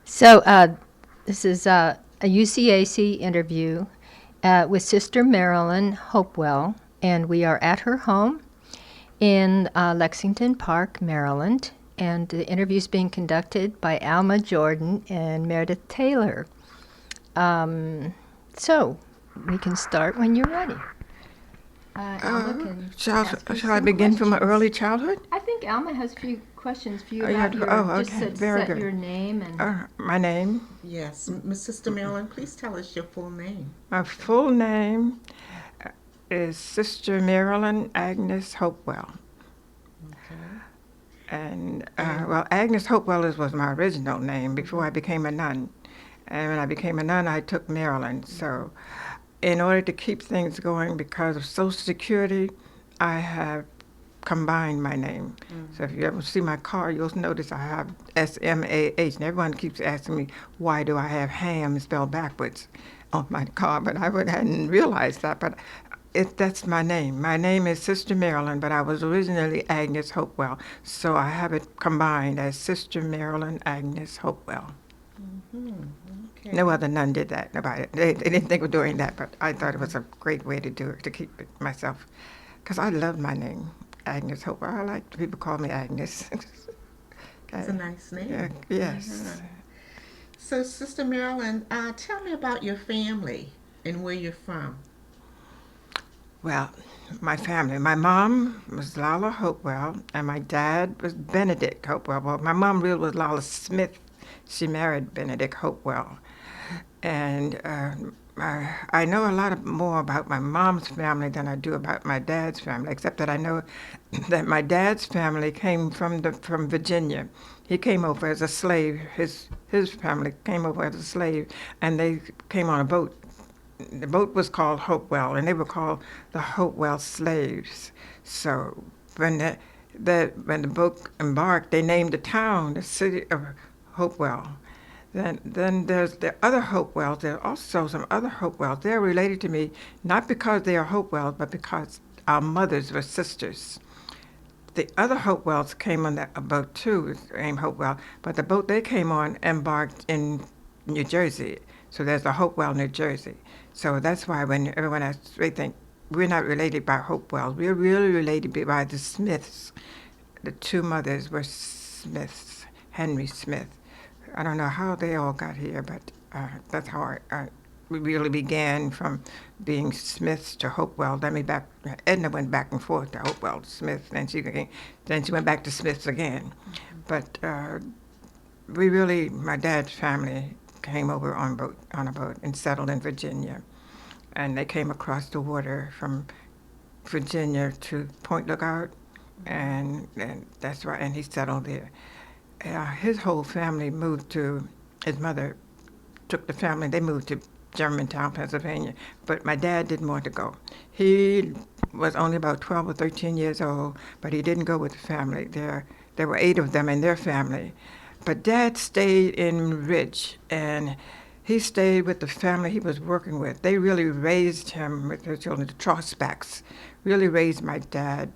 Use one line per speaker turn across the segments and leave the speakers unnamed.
So this is a UCAC interview with Sister Marilyn Hopewell, and we are at her home in Lexington Park, Maryland, and the interview is being conducted by Alma, Jordon, and Merideth Taylor. So we can start when you're ready.
Shall I begin from my early childhood?
I think Alma has a few questions for you
Okay. Very good.
Your name and
My name.
Yes, Miss Sister Marilyn, please tell us your full name.
My full name is Sister Marilyn Agnes Hopewell.
Okay.
And, Agnes Hopewell was my original name before I became a nun. And when I became a nun, I took Marilyn. So in order to keep things going because of Social Security, I have combined my name. So if you ever see my car, you'll notice I have S-M-A-H. And everyone keeps asking me, why do I have ham spelled backwards on my car? But I hadn't realized that. But that's my name. My name is Sister Marilyn, but I was originally Agnes Hopewell. So I have it combined as Sister Marilyn Agnes Hopewell.
Okay.
No other nun did that. Nobody. They didn't think of doing that, but I thought it was a great way to do it, to keep it myself. Because I love my name, Agnes Hopewell. I like people call me Agnes.
It's a nice name.
Yes.
So, Sister Marilyn, tell me about your family and where you're from.
Well, my family. My mom was Lila Hopewell, and my dad was Benedict Hopewell. Well, my mom really was Lila Smith. She married Benedict Hopewell. And I know a lot more about my mom's family than I do about my dad's family, except that I know that my dad's family came from Virginia. He came over as a slave. His family came over as a slave, and they came on a boat. The boat was called Hopewell, and they were called the Hopewell slaves. So when the boat embarked, they named the town the city of Hopewell. Then there's the other Hopewells. There are also some other Hopewells. They're related to me, not because they are Hopewells, but because our mothers were sisters. The other Hopewells came on a boat too, named Hopewell, but the boat they came on embarked in New Jersey. So there's a Hopewell, New Jersey. So that's why when everyone asks, they think we're not related by Hopewell. We're really related by the Smiths. The two mothers were Smiths, Henry Smith. I don't know how they all got here, but that's how we really began, from being Smiths to Hopewell. Edna went back and forth to Hopewell to Smith, then she went back to Smiths again. But my dad's family came over on a boat and settled in Virginia, and they came across the water from Virginia to Point Lookout, and that's why, and he settled there. His whole family his mother took the family, they moved to Germantown, Pennsylvania, but my dad didn't want to go. He was only about 12 or 13 years old, but he didn't go with the family. There were 8 of them in their family. But Dad stayed in Ridge, and he stayed with the family he was working with. They really raised him with their children. The Trosbachs really raised my dad.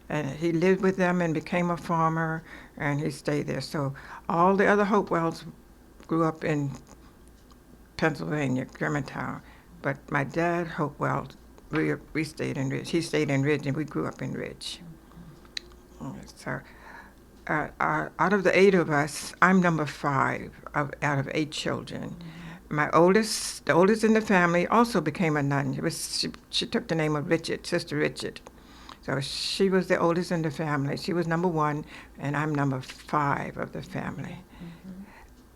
And he lived with them and became a farmer, and he stayed there. So all the other Hopewells grew up in Pennsylvania, Germantown. But my dad, Hopewell, we stayed in Ridge. He stayed in Ridge, and we grew up in Ridge. So out of the 8 of us, I'm number 5 out of 8 children. The oldest in the family, also became a nun. She took the name of Richard, Sister Richard. So she was the oldest in the family. She was number 1, and I'm number 5 of the family.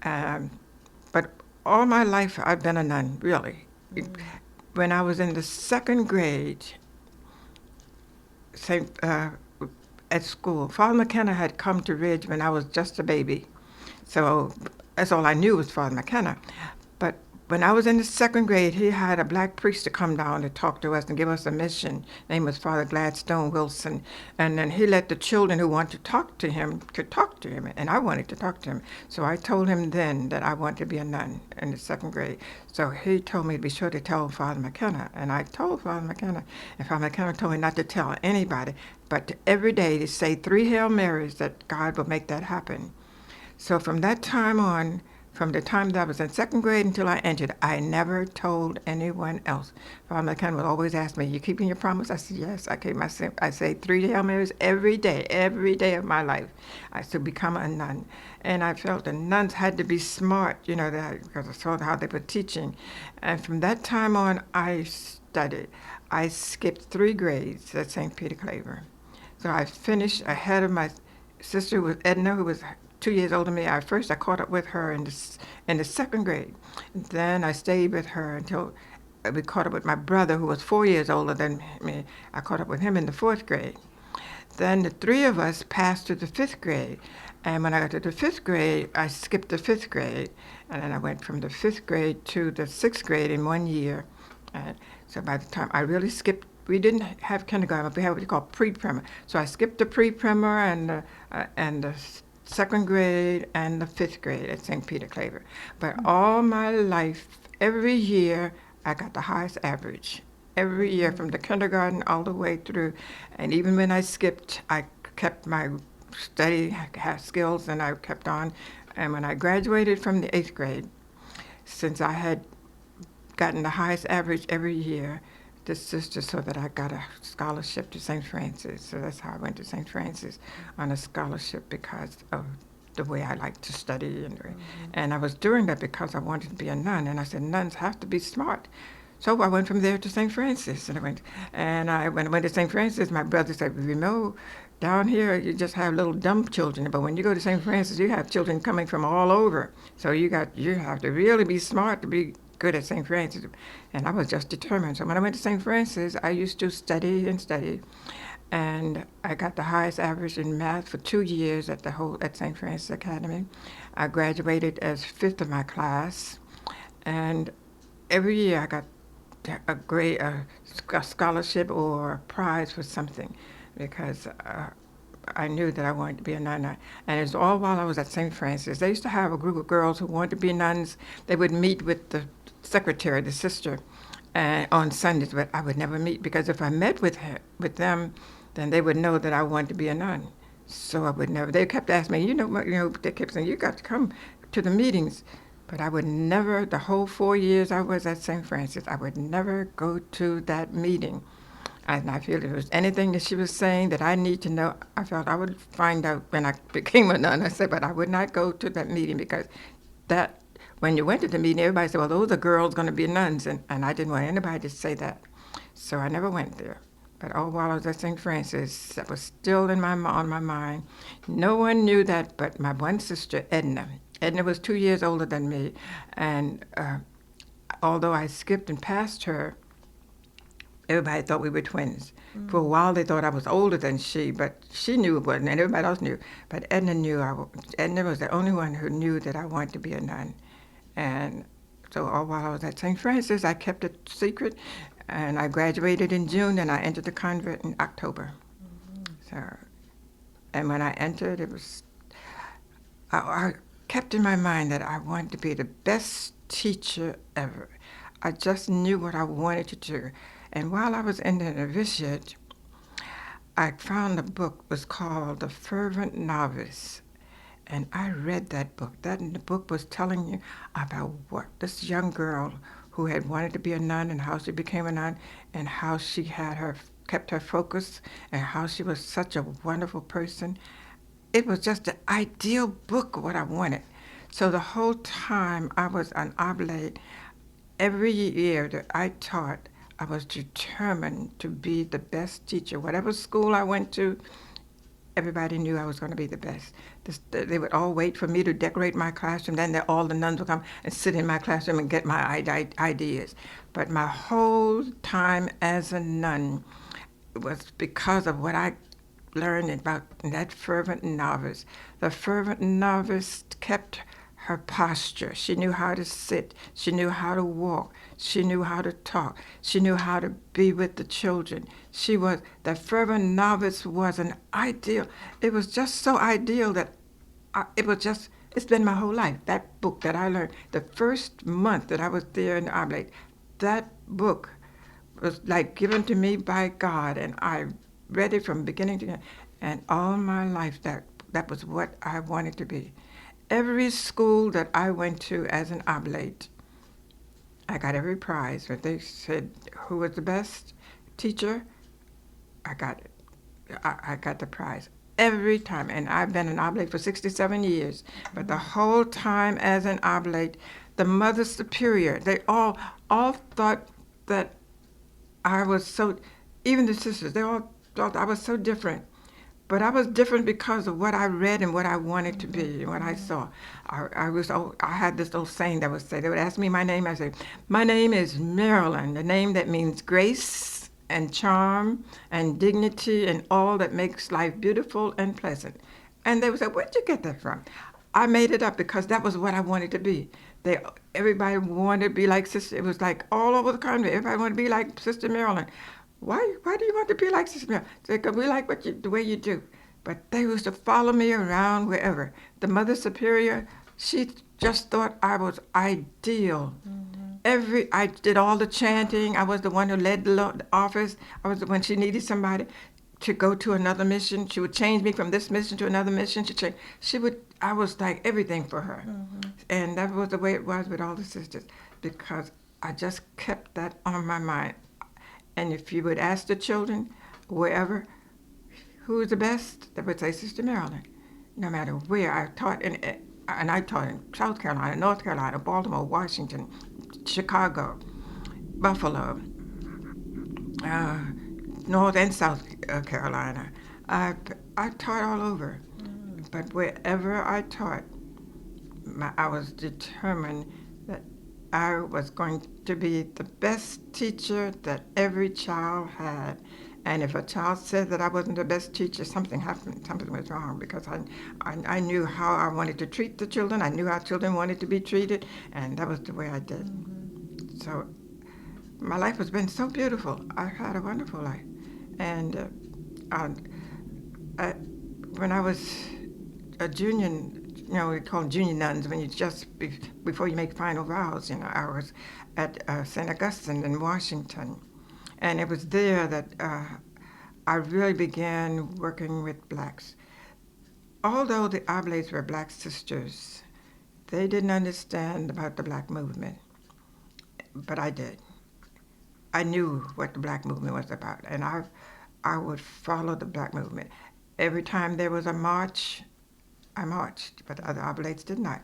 But all my life, I've been a nun, really. When I was in the 2nd grade, at school, Father McKenna had come to Ridge when I was just a baby. So that's all I knew was Father McKenna. But when I was in the 2nd grade, he had a black priest to come down to talk to us and give us a mission. His name was Father Gladstone Wilson. And then he let the children who wanted to talk to him could talk to him. And I wanted to talk to him. So I told him then that I wanted to be a nun in the 2nd grade. So he told me to be sure to tell Father McKenna. And I told Father McKenna. And Father McKenna told me not to tell anybody, but every day to say 3 Hail Marys, that God will make that happen. So from that time on, from the time that I was in second grade until I entered, I never told anyone else. Father McCann would always ask me, "You keeping your promise?" I said, "Yes, I keep my. I say 3 Hail Marys every day of my life. I should become a nun." And I felt the nuns had to be smart, because I saw how they were teaching. And from that time on, I studied. I skipped 3 grades at St. Peter Claver. So I finished ahead of my sister, was Edna, who was 2 years older than me. I caught up with her in the second grade. Then I stayed with her until we caught up with my brother, who was 4 years older than me. I caught up with him in the fourth grade. Then the three of us passed to the fifth grade. And when I got to the fifth grade, I skipped the fifth grade. And then I went from the fifth grade to the sixth grade in 1 year. And so by the time I really skipped, we didn't have kindergarten, but we had what we call pre-primer. So I skipped the pre-primer and the second grade and the fifth grade at St. Peter Claver. But all my life, every year, I got the highest average. Every year, from the kindergarten all the way through. And even when I skipped, I kept my study skills and I kept on. And when I graduated from the 8th grade, since I had gotten the highest average every year, the sister saw that I got a scholarship to St. Francis. So that's how I went to St. Francis on a scholarship, because of the way I like to study. And I was doing that because I wanted to be a nun. And I said, nuns have to be smart. So I went from there to St. Francis. And when I went to St. Francis, my brother said, down here you just have little dumb children, but when you go to St. Francis, you have children coming from all over. So you have to really be smart to be good at St. Francis. And I was just determined. So when I went to St. Francis, I used to study and study. And I got the highest average in math for 2 years at St. Francis Academy. I graduated as fifth of my class. And every year I got a scholarship or a prize for something, because I knew that I wanted to be a nun. And it was all while I was at St. Francis. They used to have a group of girls who wanted to be nuns. They would meet with the secretary, the sister, on Sundays, but I would never meet, because if I met with them, then they would know that I wanted to be a nun. So I would never. They kept asking me, they kept saying, "You got to come to the meetings." But I would never, the whole 4 years I was at St. Francis, I would never go to that meeting. And I feel if there was anything that she was saying that I need to know, I felt I would find out when I became a nun. I said, but I would not go to that meeting, because when you went to the meeting, everybody said, well, those are girls going to be nuns. And I didn't want anybody to say that. So I never went there. But all while I was at St. Francis, that was still on my mind. No one knew that but my one sister, Edna. Edna was 2 years older than me, and although I skipped and passed her, everybody thought we were twins. Mm. For a while, they thought I was older than she, but she knew it wasn't, and everybody else knew. But Edna knew. Edna was the only one who knew that I wanted to be a nun. And so all while I was at St. Francis, I kept it secret, and I graduated in June, and I entered the convent in October. Mm-hmm. And when I entered, it was... I kept in my mind that I wanted to be the best teacher ever. I just knew what I wanted to do. And while I was in the novitiate, I found a book was called The Fervent Novice. And I read that book. The book was telling you about what this young girl who had wanted to be a nun and how she became a nun, and how she kept her focus, and how she was such a wonderful person. It was just the ideal book of what I wanted. So the whole time I was an Oblate, every year that I taught, I was determined to be the best teacher. Whatever school I went to, everybody knew I was going to be the best. They would all wait for me to decorate my classroom. Then all the nuns would come and sit in my classroom and get my ideas. But my whole time as a nun was because of what I learned about that fervent novice. The fervent novice kept her posture. She knew how to sit. She knew how to walk. She knew how to talk. She knew how to be with the children. The fervent novice was an ideal. It was just so ideal that it's been my whole life. That book that I learned, the first month that I was there in the Oblate, that book was like given to me by God, and I read it from beginning to end, and all my life that was what I wanted to be. Every school that I went to as an oblate, I got every prize. If they said who was the best teacher, I got it. I got the prize every time. And I've been an oblate for 67 years. But the whole time as an oblate, the Mother Superior, they all thought that I was so, even the sisters, they all thought I was so different. But I was different because of what I read and what I wanted to be, what I saw. I had this old saying that would say, they would ask me my name. I say, my name is Marilyn, the name that means grace and charm and dignity and all that makes life beautiful and pleasant. And they would say, where'd you get that from? I made it up because that was what I wanted to be. Everybody wanted to be like Sister. It was like all over the country. Everybody wanted to be like Sister Marilyn. Why do you want to be like Sister Marilyn? Because we like the way you do. But they used to follow me around wherever. The Mother Superior, she just thought I was ideal. I did all the chanting. I was the one who led the office. I was the one she needed somebody to go to another mission. She would change me from this mission to another mission. I was like everything for her. And that was the way it was with all the sisters, because I just kept that on my mind. And if you would ask the children, wherever, who is the best, they would say Sister Marilyn. No matter where. I taught in South Carolina, North Carolina, Baltimore, Washington, Chicago, Buffalo, North and South Carolina. I taught all over. But wherever I taught, I was determined that I was going to be the best teacher that every child had. And if a child said that I wasn't the best teacher, something happened, something was wrong, because I knew how I wanted to treat the children. I knew how children wanted to be treated, and that was the way I did. So my life has been so beautiful. I've had a wonderful life. And when I was a junior, we call them junior nuns, when you before you make final vows, I was at St. Augustine in Washington. And it was there that I really began working with blacks. Although the Oblates were black sisters, they didn't understand about the black movement, but I did. I knew what the black movement was about, and I would follow the black movement. Every time there was a march, I marched, but the other Oblates did not.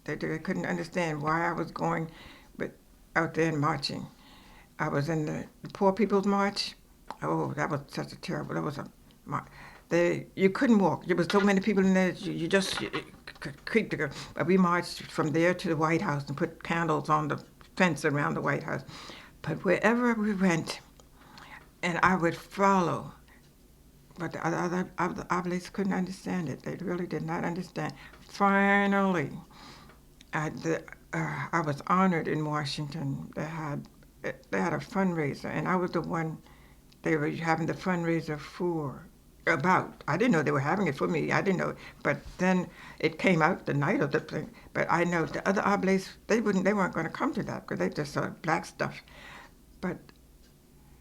They couldn't understand why I was going out there and marching. I was in the Poor People's March. Oh, that was such a terrible, that was a march. You couldn't walk. There was so many people in there, you could creep to go. But we marched from there to the White House and put candles on the fence around the White House. But wherever we went, and I would follow, but the other Oblates couldn't understand it. They really did not understand. Finally, I was honored in Washington. They had a fundraiser, and I was the one they were having the fundraiser about. I didn't know they were having it for me. I didn't know. But then it came out the night of the thing. But I know the other Oblates, they weren't going to come to that because they just saw black stuff. But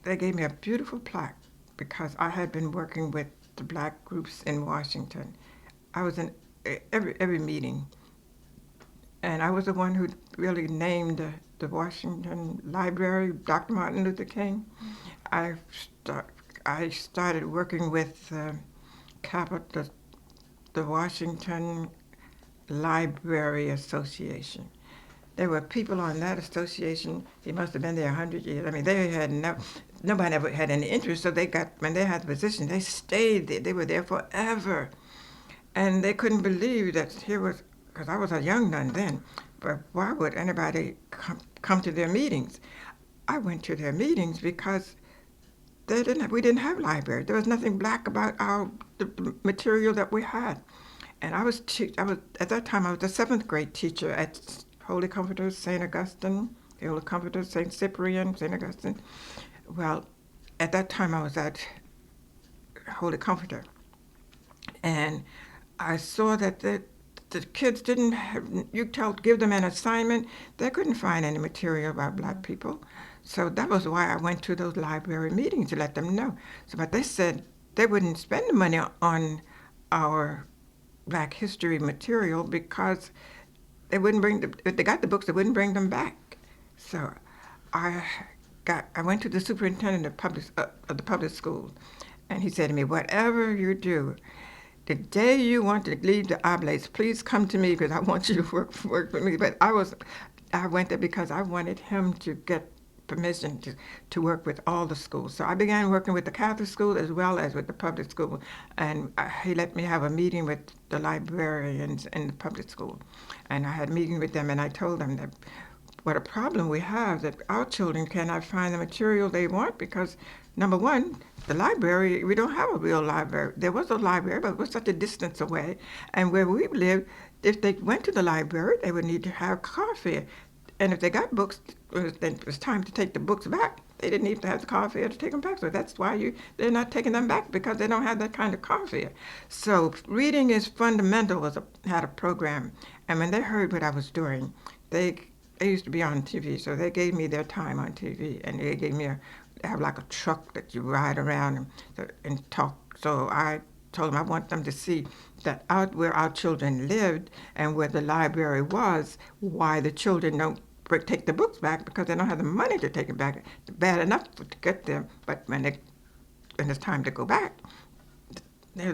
they gave me a beautiful plaque because I had been working with the black groups in Washington. I was in every meeting. And I was the one who really named the Washington Library, Dr. Martin Luther King. I started working with the Washington Library Association. There were people on that association. They must have been there 100 years. I mean, they had nobody ever had any interest. So when they had the position, they stayed there. They were there forever, and they couldn't believe that here was. Because I was a young nun then, but why would anybody come to their meetings? I went to their meetings because we didn't have library. There was nothing black about the material that we had. And at that time I was a 7th grade teacher at Holy Comforters, St. Augustine, the Holy Comforters, St. Cyprian, St. Augustine. Well, at that time I was at Holy Comforter, and I saw that the kids didn't give them an assignment, they couldn't find any material about black people. So that was why I went to those library meetings to let them know. But they said they wouldn't spend the money on our Black history material because they wouldn't bring if they got the books, they wouldn't bring them back. So I I went to the superintendent of the public school, and he said to me, "Whatever you do, the day you want to leave the Oblates, please come to me because I want you to work with me." But I went there because I wanted him to get permission to work with all the schools. So I began working with the Catholic school as well as with the public school, and he let me have a meeting with the librarians in the public school, and I had a meeting with them, and I told them that what a problem we have that our children cannot find the material they want because, number one, the library, we don't have a real library. There was a library, but it was such a distance away. And where we lived, if they went to the library, they would need to have car fare. And if they got books, then it was time to take the books back. They didn't even have the car fare to take them back. So that's why they're not taking them back because they don't have that kind of car fare. So reading is fundamental had a program. And when they heard what I was doing, they used to be on TV, so they gave me their time on TV, and they gave me they have like a truck that you ride around and talk. So I told them I want them to see that out where our children lived and where the library was, why the children don't take the books back because they don't have the money to take it back. It's bad enough to get them, but when it's time to go back, they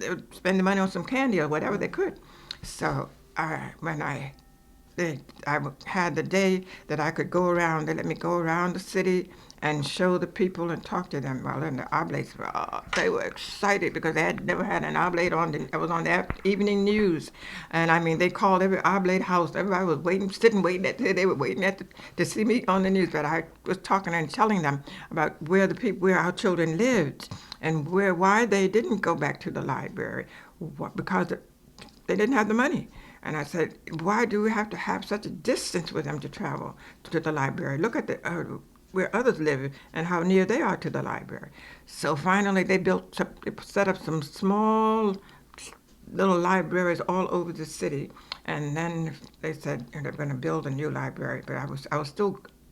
would spend the money on some candy or whatever they could. So when I had the day that I could go around. They let me go around the city and show the people and talk to them. Well, in the Oblates, they were excited because they had never had an Oblate on. It was on the evening news, and I mean, they called every Oblate house. Everybody was waiting. They were waiting to see me on the news. But I was talking and telling them about where our children lived, and why they didn't go back to the library, because they didn't have the money. And I said, why do we have to have such a distance with them to travel to the library? Look at where others live and how near they are to the library. So finally, they set up some small little libraries all over the city. And then they said they're going to build a new library. But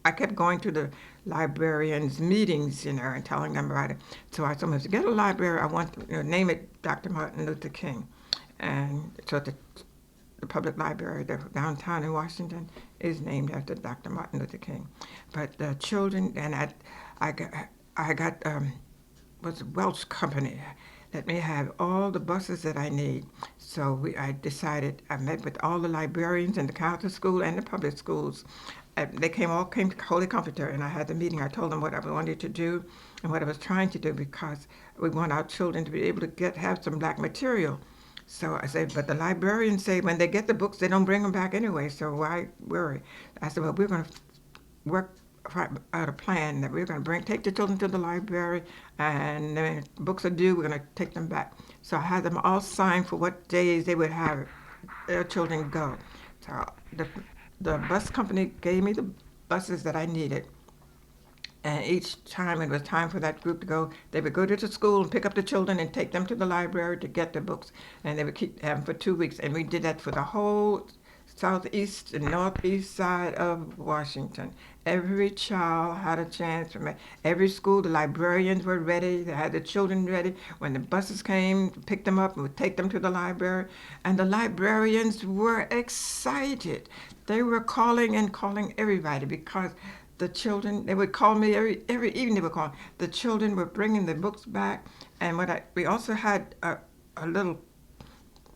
I kept going to the librarians' meetings, and telling them about it. So I told them, to get a library, I want to name it Dr. Martin Luther King. And so the public library downtown in Washington is named after Dr. Martin Luther King. But the children, and I got was a Welch company let me have all the buses that I need. So I decided, I met with all the librarians in the Catholic school and the public schools. They all came to Holy Comforter, and I had the meeting. I told them what I wanted to do and what I was trying to do, because we want our children to be able to have some Black material. So I said, but the librarians say when they get the books, they don't bring them back anyway, so why worry? I said, well, we're going to work out a plan that we're going to take the children to the library, and when books are due, we're going to take them back. So I had them all sign for what days they would have their children go. So the bus company gave me the buses that I needed. And each time it was time for that group to go, they would go to the school and pick up the children and take them to the library to get the books. And they would keep them for 2 weeks. And we did that for the whole southeast and northeast side of Washington. Every child had a chance. From every school, the librarians were ready. They had the children ready. When the buses came, pick them up and would take them to the library. And the librarians were excited. They were calling everybody, because the children, they would call me every evening. They would call. The children were bringing the books back, and we also had a little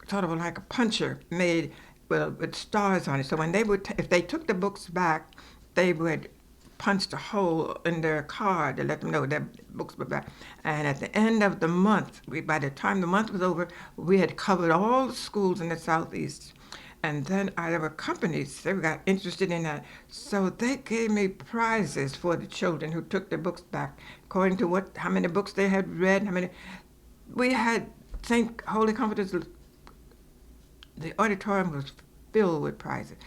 sort of like a puncher made with stars on it. So when they if they took the books back, they would punch a hole in their card to let them know their books were back. And at the end of the month, by the time the month was over, we had covered all the schools in the Southeast. And then there were companies, they got interested in that. So they gave me prizes for the children who took their books back, according to how many books they had read, we had St. Holy Comforters, the auditorium was filled with prizes.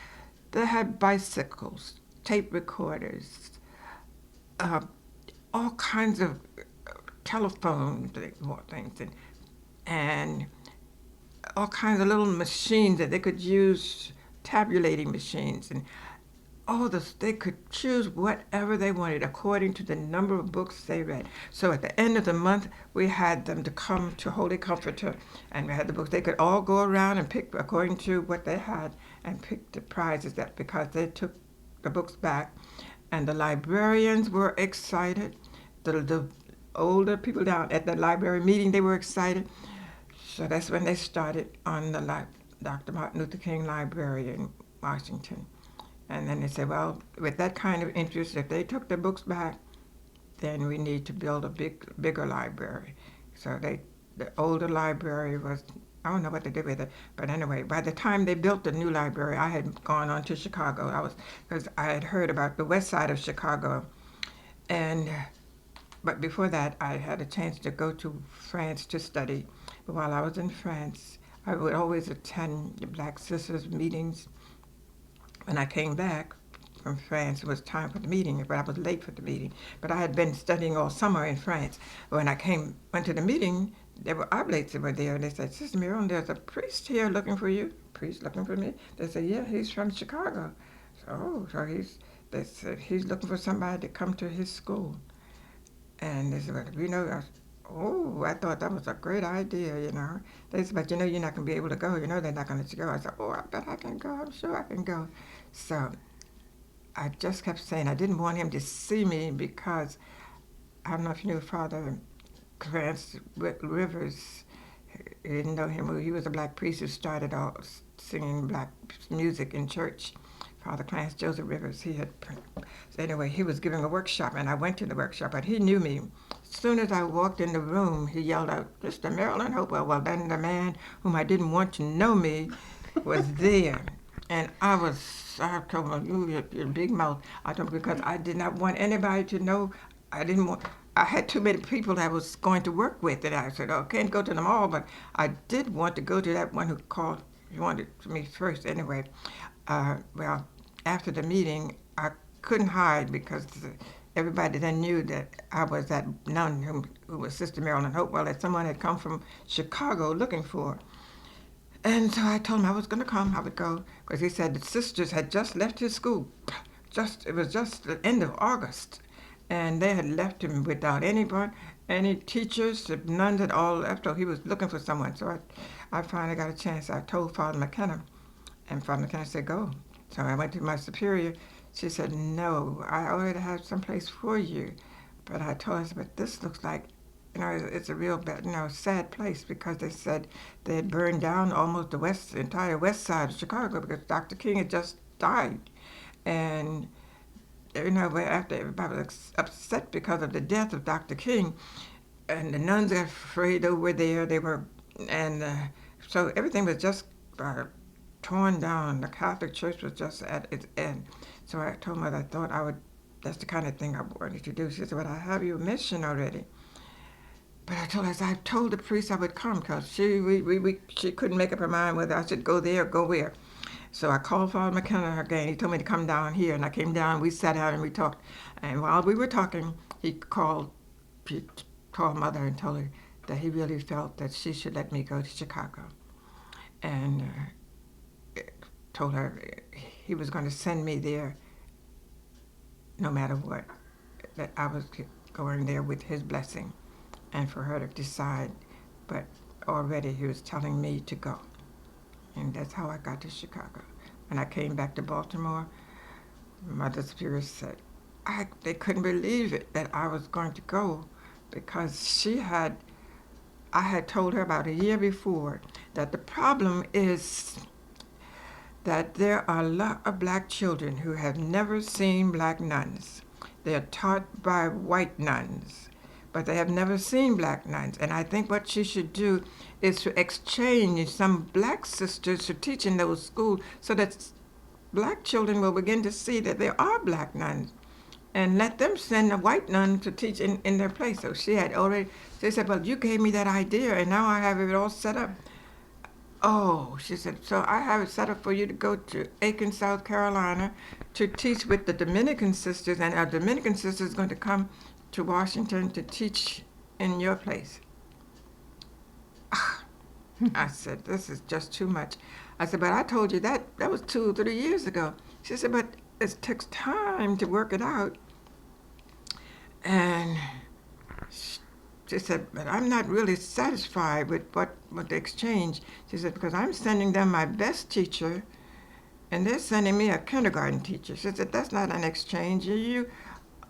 They had bicycles, tape recorders, all kinds of telephone things, and all kinds of little machines that they could use, tabulating machines, and they could choose whatever they wanted according to the number of books they read. So at the end of the month, we had them to come to Holy Comforter, and we had the books. They could all go around and pick according to what they had and pick the prizes that because they took the books back, and the librarians were excited. The older people down at the library meeting, they were excited. So that's when they started on the Dr. Martin Luther King Library in Washington. And then they said, well, with that kind of interest, if they took the books back, then we need to build a bigger library. So the older library was, I don't know what they did with it, but anyway, by the time they built the new library, I had gone on to Chicago. Because I had heard about the west side of Chicago, but before that, I had a chance to go to France to study. But while I was in France, I would always attend the Black Sisters meetings. When I came back from France, it was time for the meeting, but I was late for the meeting. But I had been studying all summer in France. When I went to the meeting, there were Oblates that were there, and they said, Sister Marilyn, there's a priest here looking for you. Priest looking for me? They said, yeah, he's from Chicago. They said, he's looking for somebody to come to his school. And they said, well, I thought that was a great idea, you know. They said, but you're not going to be able to go. They're not going to let you go. I said, I bet I can go. I'm sure I can go. So I just kept saying I didn't want him to see me because I don't know if you knew Father Clarence Rivers. You didn't know him. He was a black priest who started out singing black music in church. Father Clarence Joseph Rivers, so anyway, he was giving a workshop, and I went to the workshop, but he knew me. As soon as I walked in the room, he yelled out, Sister Marilyn Hopewell. Well, then the man whom I didn't want to know me was there. And I told him, your big mouth. I told him because I did not want anybody to know. I had too many people that I was going to work with, and I said, I can't go to them all, but I did want to go to that one who called. He wanted me first anyway. After the meeting, I couldn't hide because everybody then knew that I was that nun who was Sister Marilyn Hopewell, that someone had come from Chicago looking for. And so I told him I was going to come, I would go, because he said the sisters had just left his school. It was just the end of August, and they had left him without any teachers, the nuns had all left, so he was looking for someone. So I finally got a chance. I told Father McKenna, and Father McKenna said, go. So I went to my superior. She said, no, I already have someplace for you. But I told her, but this looks like, it's a real bad, sad place because they said they had burned down almost the entire west side of Chicago because Dr. King had just died. And, after everybody was upset because of the death of Dr. King, and the nuns got afraid over there, so everything was just torn down. The Catholic Church was just at its end. So I told her that I thought that's the kind of thing I wanted to do. She said, well, I have your mission already. But I told her, I told the priest I would come because she couldn't make up her mind whether I should go there or go where. So I called Father McKenna again. He told me to come down here, and I came down. We sat down and we talked. And while we were talking, he called Mother and told her that he really felt that she should let me go to Chicago. And told her he was going to send me there no matter what, that I was going there with his blessing and for her to decide. But already he was telling me to go. And that's how I got to Chicago. When I came back to Baltimore, Mother Superior said, they couldn't believe it that I was going to go because I had told her about a year before that the problem is that there are a lot of black children who have never seen black nuns. They are taught by white nuns, but they have never seen black nuns. And I think what she should do is to exchange some black sisters to teach in those schools so that black children will begin to see that there are black nuns and let them send a white nun to teach in their place. So she said, well, you gave me that idea and now I have it all set up. Oh, she said, so I have it set up for you to go to Aiken, South Carolina to teach with the Dominican sisters, and our Dominican sisters are going to come to Washington to teach in your place. I said, this is just too much. I said, but I told you that was 2 or 3 years ago. She said, but it takes time to work it out. And she said, but I'm not really satisfied with what the exchange. She said, because I'm sending them my best teacher, and they're sending me a kindergarten teacher. She said, that's not an exchange. You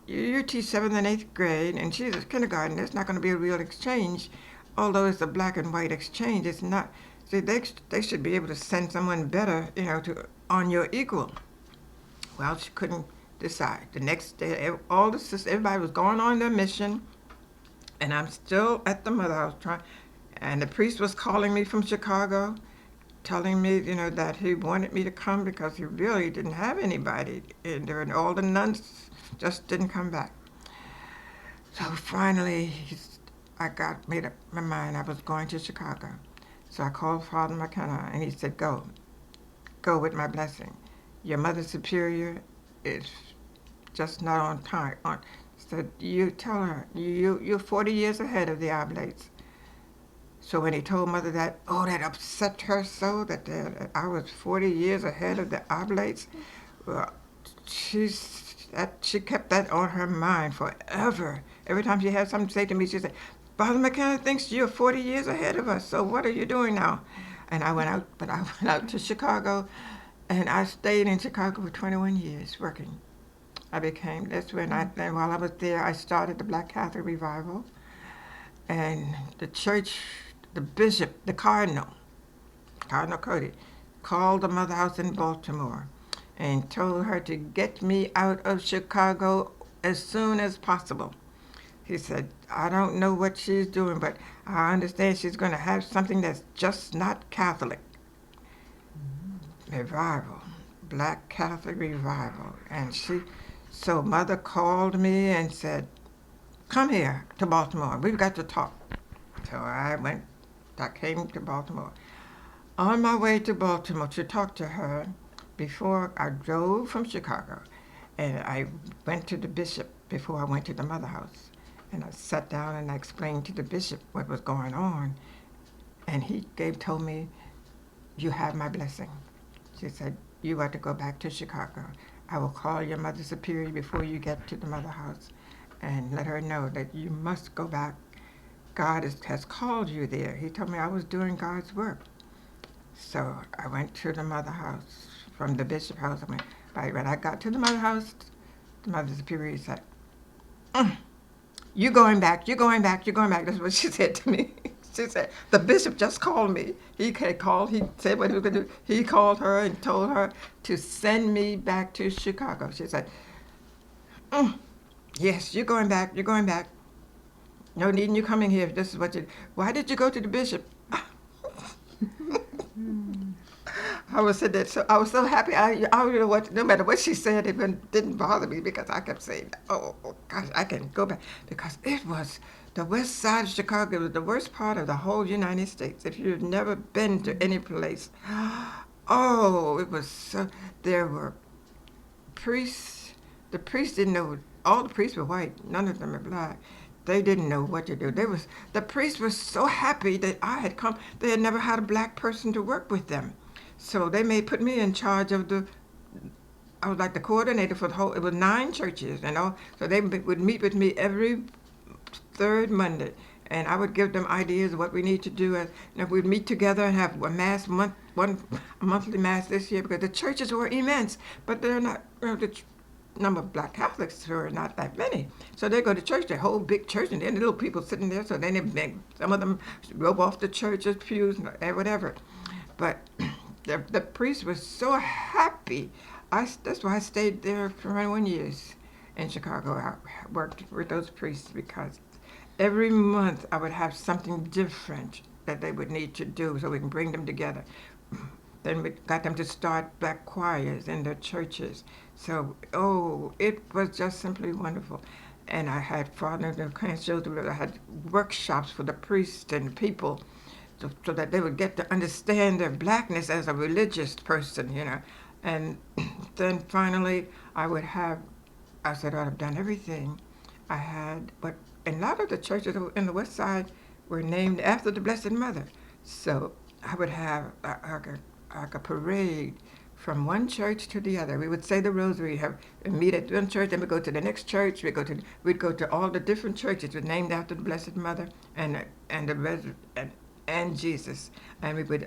teach 7th and 8th grade, and she's a kindergarten. It's not going to be a real exchange, although it's a black and white exchange. It's not. See, they should be able to send someone better, on your equal. Well, she couldn't decide. The next day, all the sisters, everybody was going on their mission, and I'm still at the mother house trying. And the priest was calling me from Chicago, telling me, that he wanted me to come because he really didn't have anybody. And all the nuns just didn't come back. So finally, I made up my mind I was going to Chicago. So I called Father McKenna, and he said, go with my blessing. Your Mother Superior is just not on time. So you tell her, you're 40 years ahead of the Oblates. So when he told Mother that, that upset her so that I was 40 years ahead of the Oblates. Well, she kept that on her mind forever. Every time she had something to say to me, she said, Father McKenna thinks you're 40 years ahead of us, so what are you doing now? And I went out to Chicago, and I stayed in Chicago for 21 years working. Then while I was there, I started the Black Catholic Revival, and the church, the bishop, the Cardinal Cody, called the mother house in Baltimore and told her to get me out of Chicago as soon as possible. He said, I don't know what she's doing, but I understand she's going to have something that's just not Catholic. Revival, Black Catholic Revival. So Mother called me and said, come here to Baltimore. We've got to talk. So I came to Baltimore. On my way to Baltimore to talk to her, before I drove from Chicago, and I went to the bishop before I went to the mother house. And I sat down and I explained to the bishop what was going on. And he told me, you have my blessing. She said, you are to go back to Chicago. I will call your Mother Superior before you get to the mother house and let her know that you must go back. God has called you there. He told me I was doing God's work. So I went to the mother house from the bishop house. When I got to the mother house, the Mother Superior said, you're going back, you're going back, you're going back. That's what she said to me. She said, the bishop just called me. He said what he was going to do. He called her and told her to send me back to Chicago. She said, yes, you're going back, you're going back. No need in you coming here. This is what you. Why did you go to the bishop? I was so happy. I don't know what. No matter what she said, it didn't bother me because I kept saying, "Oh gosh, I can go back," because it was the west side of Chicago. It was the worst part of the whole United States. If you've never been to any place, it was so. There were priests. The priests didn't know. All the priests were white. None of them were black. They didn't know what to do. The priests were so happy that I had come. They had never had a black person to work with them. So they put me in charge of I was like the coordinator for the whole, it was 9 churches, so they would meet with me every third Monday, and I would give them ideas of what we need to do, and we'd meet together and have a monthly mass this year, because the churches were immense, but they're not, the number of black Catholics were not that many. So they go to church, the whole big church, and then the little people sitting there, so then some of them rope off the church's pews and whatever. But the priest was so happy. That's why I stayed there for 21 years in Chicago. I worked with those priests because every month I would have something different that they would need to do so we can bring them together. Then we got them to start black choirs in their churches. So, it was just simply wonderful. And I had I had workshops for the priests and people so that they would get to understand their blackness as a religious person, And then finally I said, I've done everything. But a lot of the churches in the West Side were named after the Blessed Mother. So I would have like a parade from one church to the other. We would say the rosary, meet at one church, then we'd go to the next church. We'd go to all the different churches that were named after the Blessed Mother and Jesus. And we would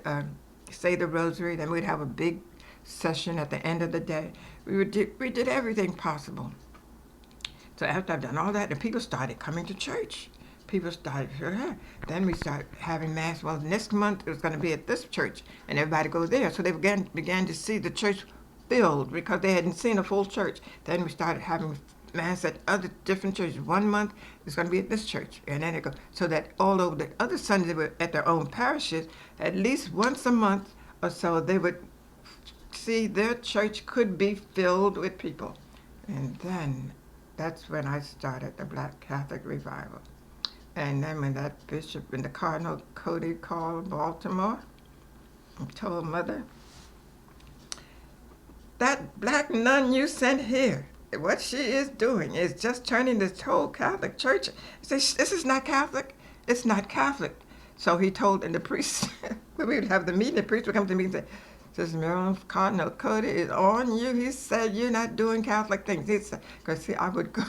say the rosary. Then we'd have a big session at the end of the day. We did everything possible. So after I've done all that, the people started coming to church. People started, then we started having mass. Well, next month it was going to be at this church, and everybody go there. So they began to see the church filled because they hadn't seen a full church. Then we started having mass at other different churches. 1 month it's going to be at this church, and then it go so that all over the other Sundays they were at their own parishes. At least once a month or so, they would see their church could be filled with people, and then that's when I started the Black Catholic Revival. And then when that bishop and the Cardinal Cody called Baltimore and told Mother, that black nun you sent here, what she is doing is just turning this whole Catholic church. This is not Catholic. It's not Catholic. So he told, and the priest, when we would have the meeting, the priest would come to me and say, Sister Marilyn, Cardinal Cody is on you. He said you're not doing Catholic things. Because see, I would go.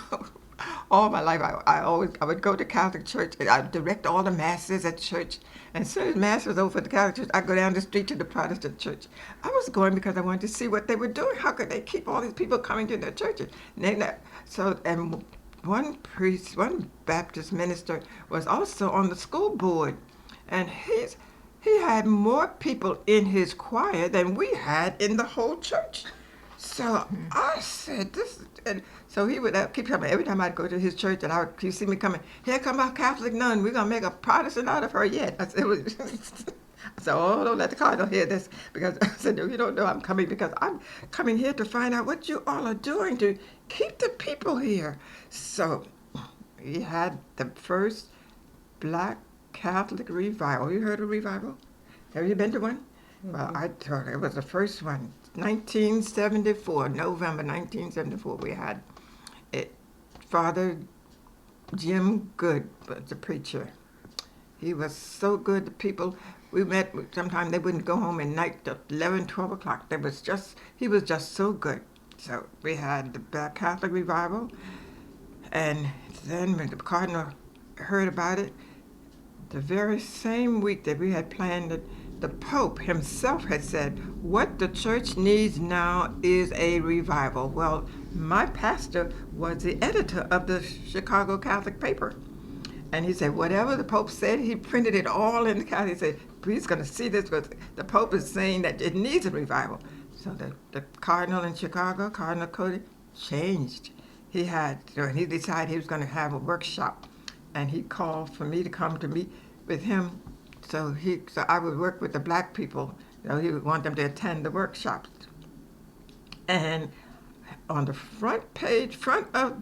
All my life, I would go to Catholic church, and I'd direct all the masses at church. And as soon as mass was over at the Catholic church, I'd go down the street to the Protestant church. I was going because I wanted to see what they were doing. How could they keep all these people coming to their churches? And one Baptist minister was also on the school board, and he had more people in his choir than we had in the whole church. So I said, and so he would keep coming. Every time I'd go to his church, and he'd see me coming, here come our Catholic nun. We're going to make a Protestant out of her yet. I said, oh, don't let the Cardinal hear this. Because I said, no, you don't know I'm coming because I'm coming here to find out what you all are doing to keep the people here. So we had the first Black Catholic revival. You heard of revival? Have you been to one? Mm-hmm. Well, I told her it was the first one. 1974, November 1974, we had it. Father Jim Good was the preacher. He was so good. The people we met, sometimes they wouldn't go home at night till 11, 12 o'clock. He was just so good. So we had the Black Catholic Revival, and then when the Cardinal heard about it, the very same week that we had planned it, the Pope himself had said, what the church needs now is a revival. Well, my pastor was the editor of the Chicago Catholic paper. And he said, whatever the Pope said, he printed it all in the Catholic. He said, he's going to see this, but the Pope is saying that it needs a revival. So the Cardinal in Chicago, Cardinal Cody, changed. He decided he was going to have a workshop. And he called for me to come to meet with him. So I would work with the black people. He would want them to attend the workshops. And on the front of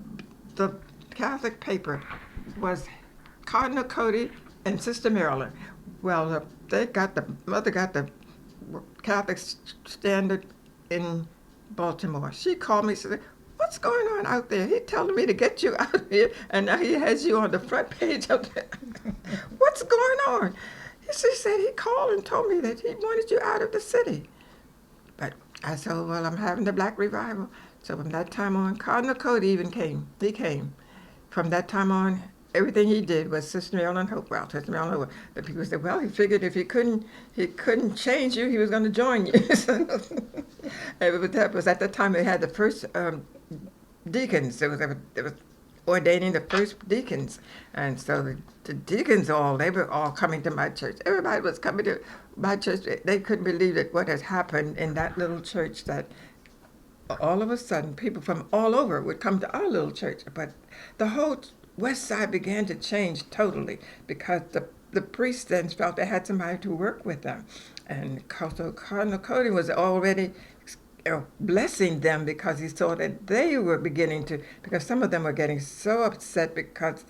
the Catholic paper was Cardinal Cody and Sister Marilyn. Well, Mother got the Catholic Standard in Baltimore. She called me and said, what's going on out there? He's telling me to get you out here, and now he has you on the front page of the... What's going on? She said he called and told me that he wanted you out of the city. But I said, well, I'm having the Black Revival. So from that time on, Cardinal Cody even came. He came. From that time on, everything he did was Sister Marilyn Hopewell. Sister Marilyn Hopewell. But people said, well, he figured if he couldn't change you, he was going to join you. That was at the time they had the first deacons. It was ordaining the first deacons. And so the deacons they were all coming to my church. Everybody was coming to my church. They couldn't believe it, what has happened in that little church, that all of a sudden people from all over would come to our little church. But the whole west side began to change totally because the priests then felt they had somebody to work with them. And so Cardinal Cody was already blessing them because he saw that they were beginning to, because some of them were getting so upset because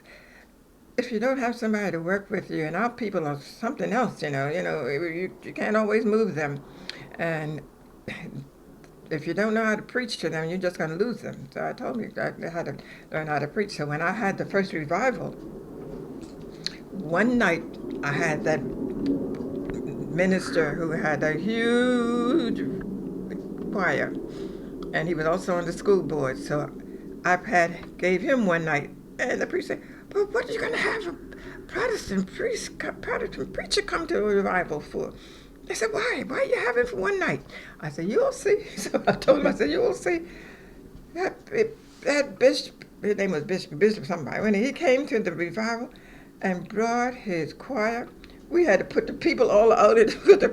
if you don't have somebody to work with you, and our people are something else, you can't always move them. And if you don't know how to preach to them, you're just going to lose them. So I told me I had to learn how to preach. So when I had the first revival, one night I had that minister who had a huge choir, and he was also on the school board. So gave him one night, and the priest said, "But what are you going to have a Protestant preacher come to a revival for?" They said, "Why? Why are you having it for one night?" I said, "You'll see." So I told him, I said, "You'll see." That bishop, his name was Bishop somebody, when he came to the revival and brought his choir, we had to put the people all out because the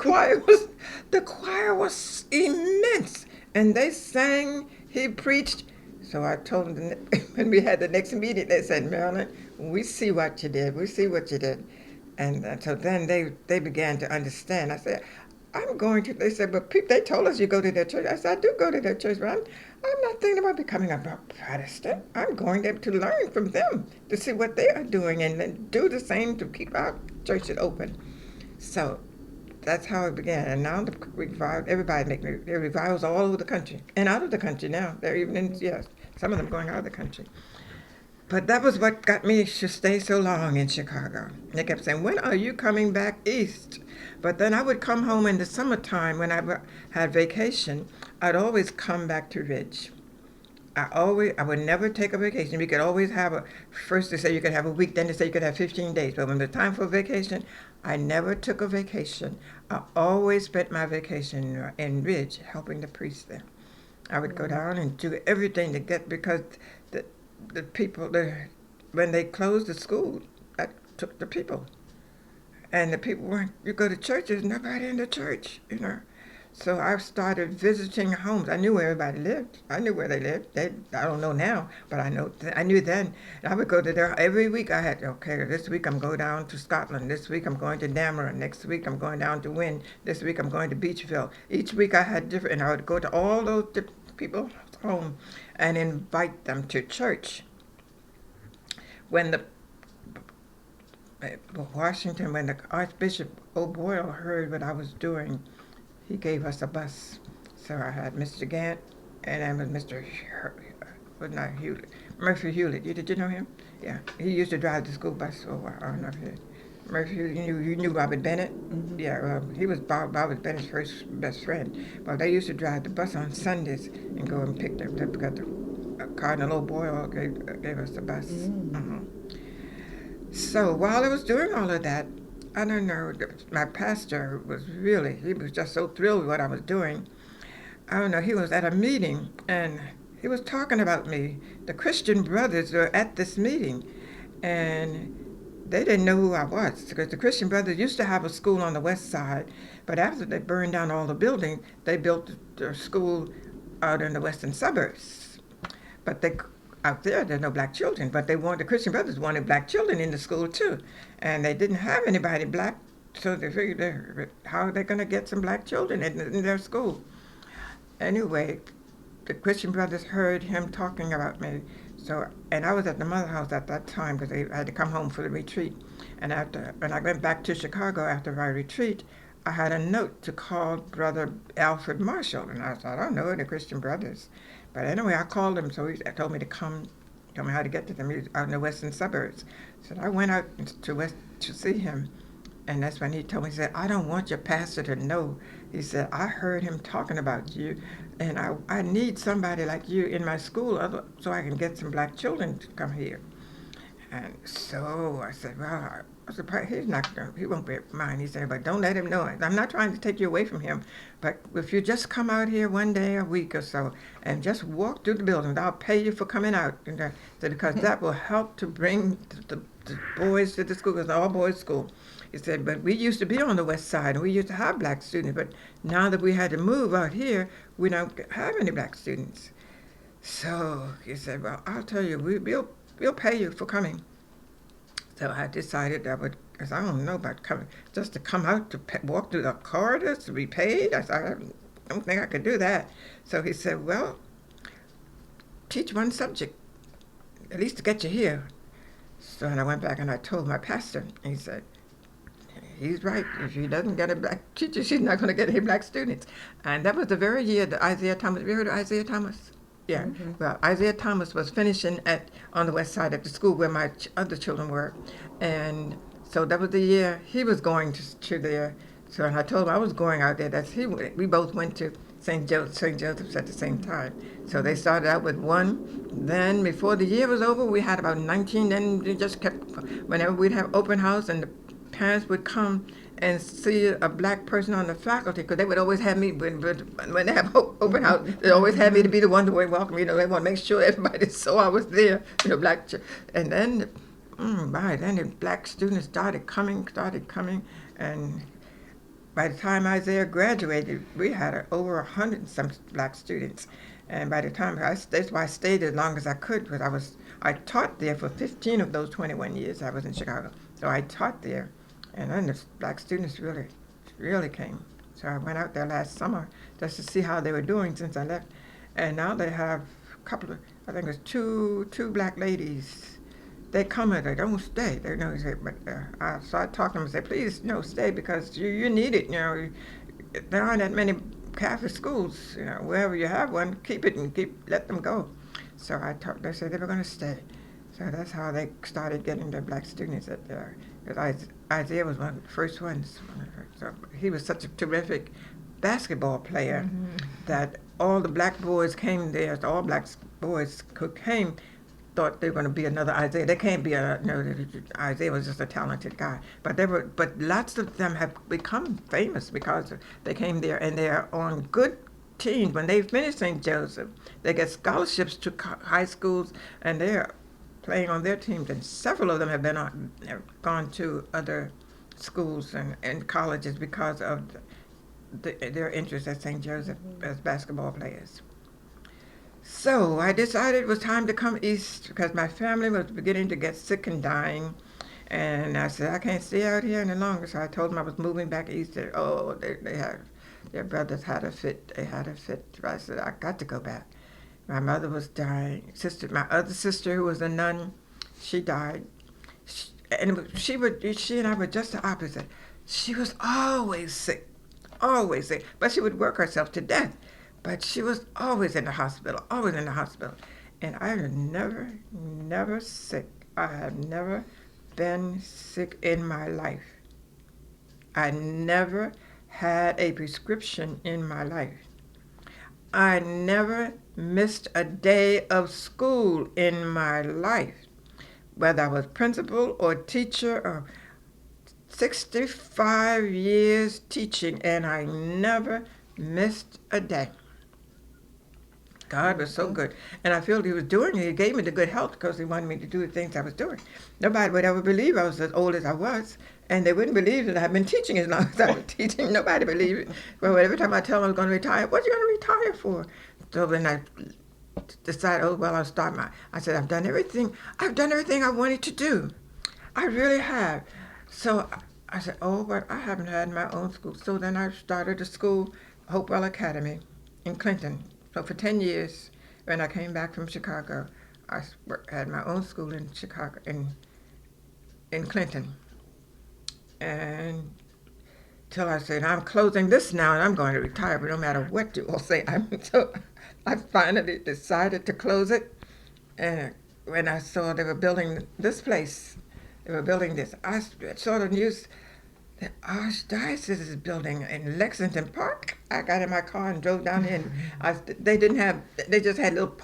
choir was immense, and they sang, he preached. So I told them when we had the next meeting, they said, "Marilyn, we see what you did. We see what you did." And so then they began to understand. I said, "I'm going to," they said, "but they told us you go to their church." I said, "I do go to their church, but I'm not thinking about becoming a Protestant. I'm going there to learn from them, to see what they are doing and then do the same to keep our churches open." So that's how it began. And now there are revivals all over the country and out of the country now. They're even in, yes, some of them going out of the country. But that was what got me to stay so long in Chicago. They kept saying, "When are you coming back east?" But then I would come home in the summertime when I had vacation. I'd always come back to Ridge. I would never take a vacation. We could always first they say you could have a week, then they say you could have 15 days. But when it was time for vacation, I never took a vacation. I always spent my vacation in Ridge, helping the priests there. I would go down and do everything to get, because the people, when they closed the school, I took the people. And the people weren't, you go to church, there's nobody in the church, you know. So I started visiting homes. I knew where everybody lived. I knew where they lived. I don't know now, but I knew then. And I would go to there every week. I had, okay, this week I'm going down to Scotland. This week I'm going to Dameron. Next week I'm going down to Wynn. This week I'm going to Beachville. Each week I had different, and I would go to all those people's home and invite them to church. When the Archbishop O'Boyle heard what I was doing, he gave us a bus. So I had Mr. Gant, and then was Mr. Murphy Hewlett. Did you know him? Yeah, he used to drive the school bus for a while. I don't know if you Murphy Hewlett, you knew Robert Bennett? Mm-hmm. Yeah, he was Robert Bennett's first best friend. Well, they used to drive the bus on Sundays and go and pick them up, because Cardinal O'Boyle gave us the bus. Mm. Uh-huh. So while I was doing all of that, I don't know, my pastor he was just so thrilled with what I was doing. I don't know, he was at a meeting and he was talking about me. The Christian brothers were at this meeting and they didn't know who I was, because the Christian brothers used to have a school on the west side, but after they burned down all the buildings, they built their school out in the western suburbs. But out there's no black children, but the Christian brothers wanted black children in the school too, and they didn't have anybody black, so they figured, how are they going to get some black children in their school? Anyway, the Christian brothers heard him talking about me, and I was at the mother house at that time because I had to come home for the retreat, and when I went back to Chicago after my retreat, I had a note to call Brother Alfred Marshall, and I thought, I don't know the Christian brothers. But anyway, I called him, so he told me to come, tell me how to get to them. He was out in the western suburbs. So I went out to see him, and that's when he told me, he said, "I don't want your pastor to know." He said, "I heard him talking about you, and I need somebody like you in my school so I can get some black children to come here." And so I said, "Well, I was surprised he won't be mine." He said, "But don't let him know it. I'm not trying to take you away from him, but if you just come out here one day a week or so and just walk through the buildings, I'll pay you for coming out." And because that will help to bring the boys to the school. It's an all-boys school. He said, "But we used to be on the west side, and we used to have black students, but now that we had to move out here, we don't have any black students." So he said, "Well, I'll tell you, we'll pay you for coming." So I decided I would, because I don't know about coming, just to come out to walk through the corridors to be paid. I said, I don't think I could do that. So he said, "Well, teach one subject, at least to get you here." So and I went back and I told my pastor, and he said, "He's right. If he doesn't get a black teacher, she's not going to get any black students." And that was the very year that Isaiah Thomas, have you heard of Isaiah Thomas? Yeah, mm-hmm. Well, Isaiah Thomas was finishing on the west side at the school where my other children were, and so that was the year he was going to there. So and I told him I was going out there. We both went to St. Joseph's at the same time. So they started out with one. Then before the year was over, we had about 19. Then we just kept, whenever we'd have open house and the parents would come and see a black person on the faculty, because they would always have me, when they have open house, they always had me to be the one to welcome. They want to make sure everybody saw I was there, black. And then, then the black students started coming, and by the time Isaiah graduated, we had over 100 and some black students. And by the time that's why I stayed as long as I could, because I taught there for 15 of those 21 years I was in Chicago. So I taught there, and then the black students really came. So I went out there last summer just to see how they were doing since I left. And now they have a couple of, I think it's two black ladies. They come and they don't stay. They don't say, but so I talked to them and said, please, stay, because you need it. There aren't that many Catholic schools. Wherever you have one, keep it and let them go. So they said they were going to stay. So that's how they started getting their black students at there. Because Isaiah was one of the first ones. So he was such a terrific basketball player that all the black boys came there. All black boys who came thought they were going to be another Isaiah. They can't be Isaiah was just a talented guy. But lots of them have become famous because they came there, and they are on good teams. When they finish St. Joseph, they get scholarships to high schools, and they're playing on their teams. And several of them have gone to other schools and colleges because of their interest at St. Joseph as basketball players. So I decided it was time to come east because my family was beginning to get sick and dying. And I said, I can't stay out here any longer. So I told them I was moving back east. Their brothers had a fit. They had a fit. So I said, I got to go back. My mother was dying. My other sister, who was a nun, she died. She and I were just the opposite. She was always sick. But she would work herself to death. But she was always in the hospital. And I was never sick. I have never been sick in my life. I never had a prescription in my life. I never missed a day of school in my life, whether I was principal or teacher or 65 years teaching, and I never missed a day. God was so good. And I feel he was doing it. He gave me the good health because he wanted me to do the things I was doing. Nobody would ever believe I was as old as I was. And they wouldn't believe that I've been teaching as long as I was teaching. Nobody believed it. Well, every time I tell them I was going to retire, what are you going to retire for? So when I decided, I'll start I said, I've done everything I wanted to do. I really have. So I said, but I haven't had my own school. So then I started a school, Hopewell Academy in Clinton. So for 10 years, when I came back from Chicago, I had my own school in Chicago, in Clinton. And till I said, I'm closing this now and I'm going to retire, but no matter what you all say, so I finally decided to close it. And when I saw they were building this place, I saw the news. The Archdiocese is building in Lexington Park. I got in my car and drove down there, and they just had little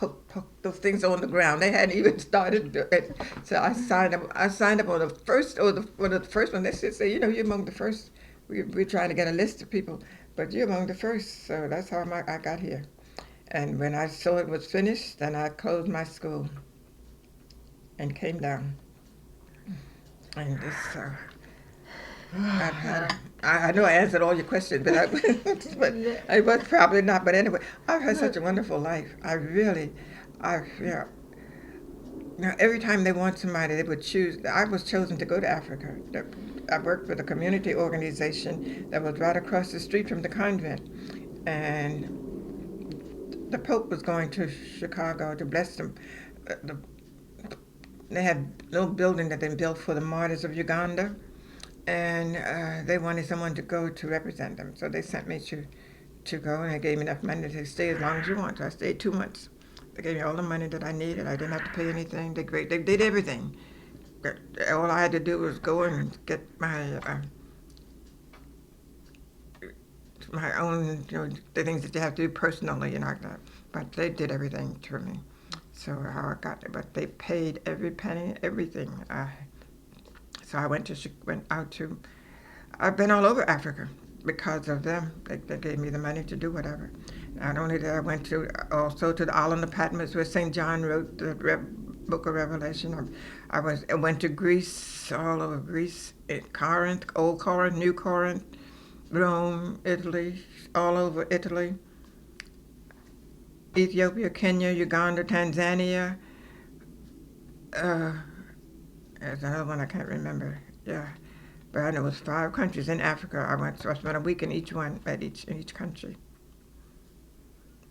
those things on the ground. They hadn't even started it. So I signed up on the first, one of the first one. They said, you're among the first. We're trying to get a list of people, but you're among the first. So that's how I got here. And when I saw it was finished, then I closed my school and came down. And this, I know I answered all your questions, but I was probably not. But anyway, I've had such a wonderful life. Now, every time they want somebody, they would choose. I was chosen to go to Africa. I worked for the community organization that was right across the street from the convent. And the Pope was going to Chicago to bless them. They had a little building that they built for the martyrs of Uganda. And they wanted someone to go to represent them. So they sent me to go, and they gave me enough money to stay as long as you want. So I stayed 2 months. They gave me all the money that I needed. I didn't have to pay anything. They did everything. All I had to do was go and get my my own, the things that you have to do personally, like that. But they did everything to me. So how I got it, but they paid every penny, everything. So I went out to. I've been all over Africa because of them. They gave me the money to do whatever. Not only that, I went to also to the island of Patmos, where St. John wrote the Book of Revelation. I went to Greece, all over Greece, Corinth, Old Corinth, New Corinth, Rome, Italy, all over Italy, Ethiopia, Kenya, Uganda, Tanzania. There's another one I can't remember. Yeah, but I know it was 5 countries in Africa. I spent a week in each one, in each country.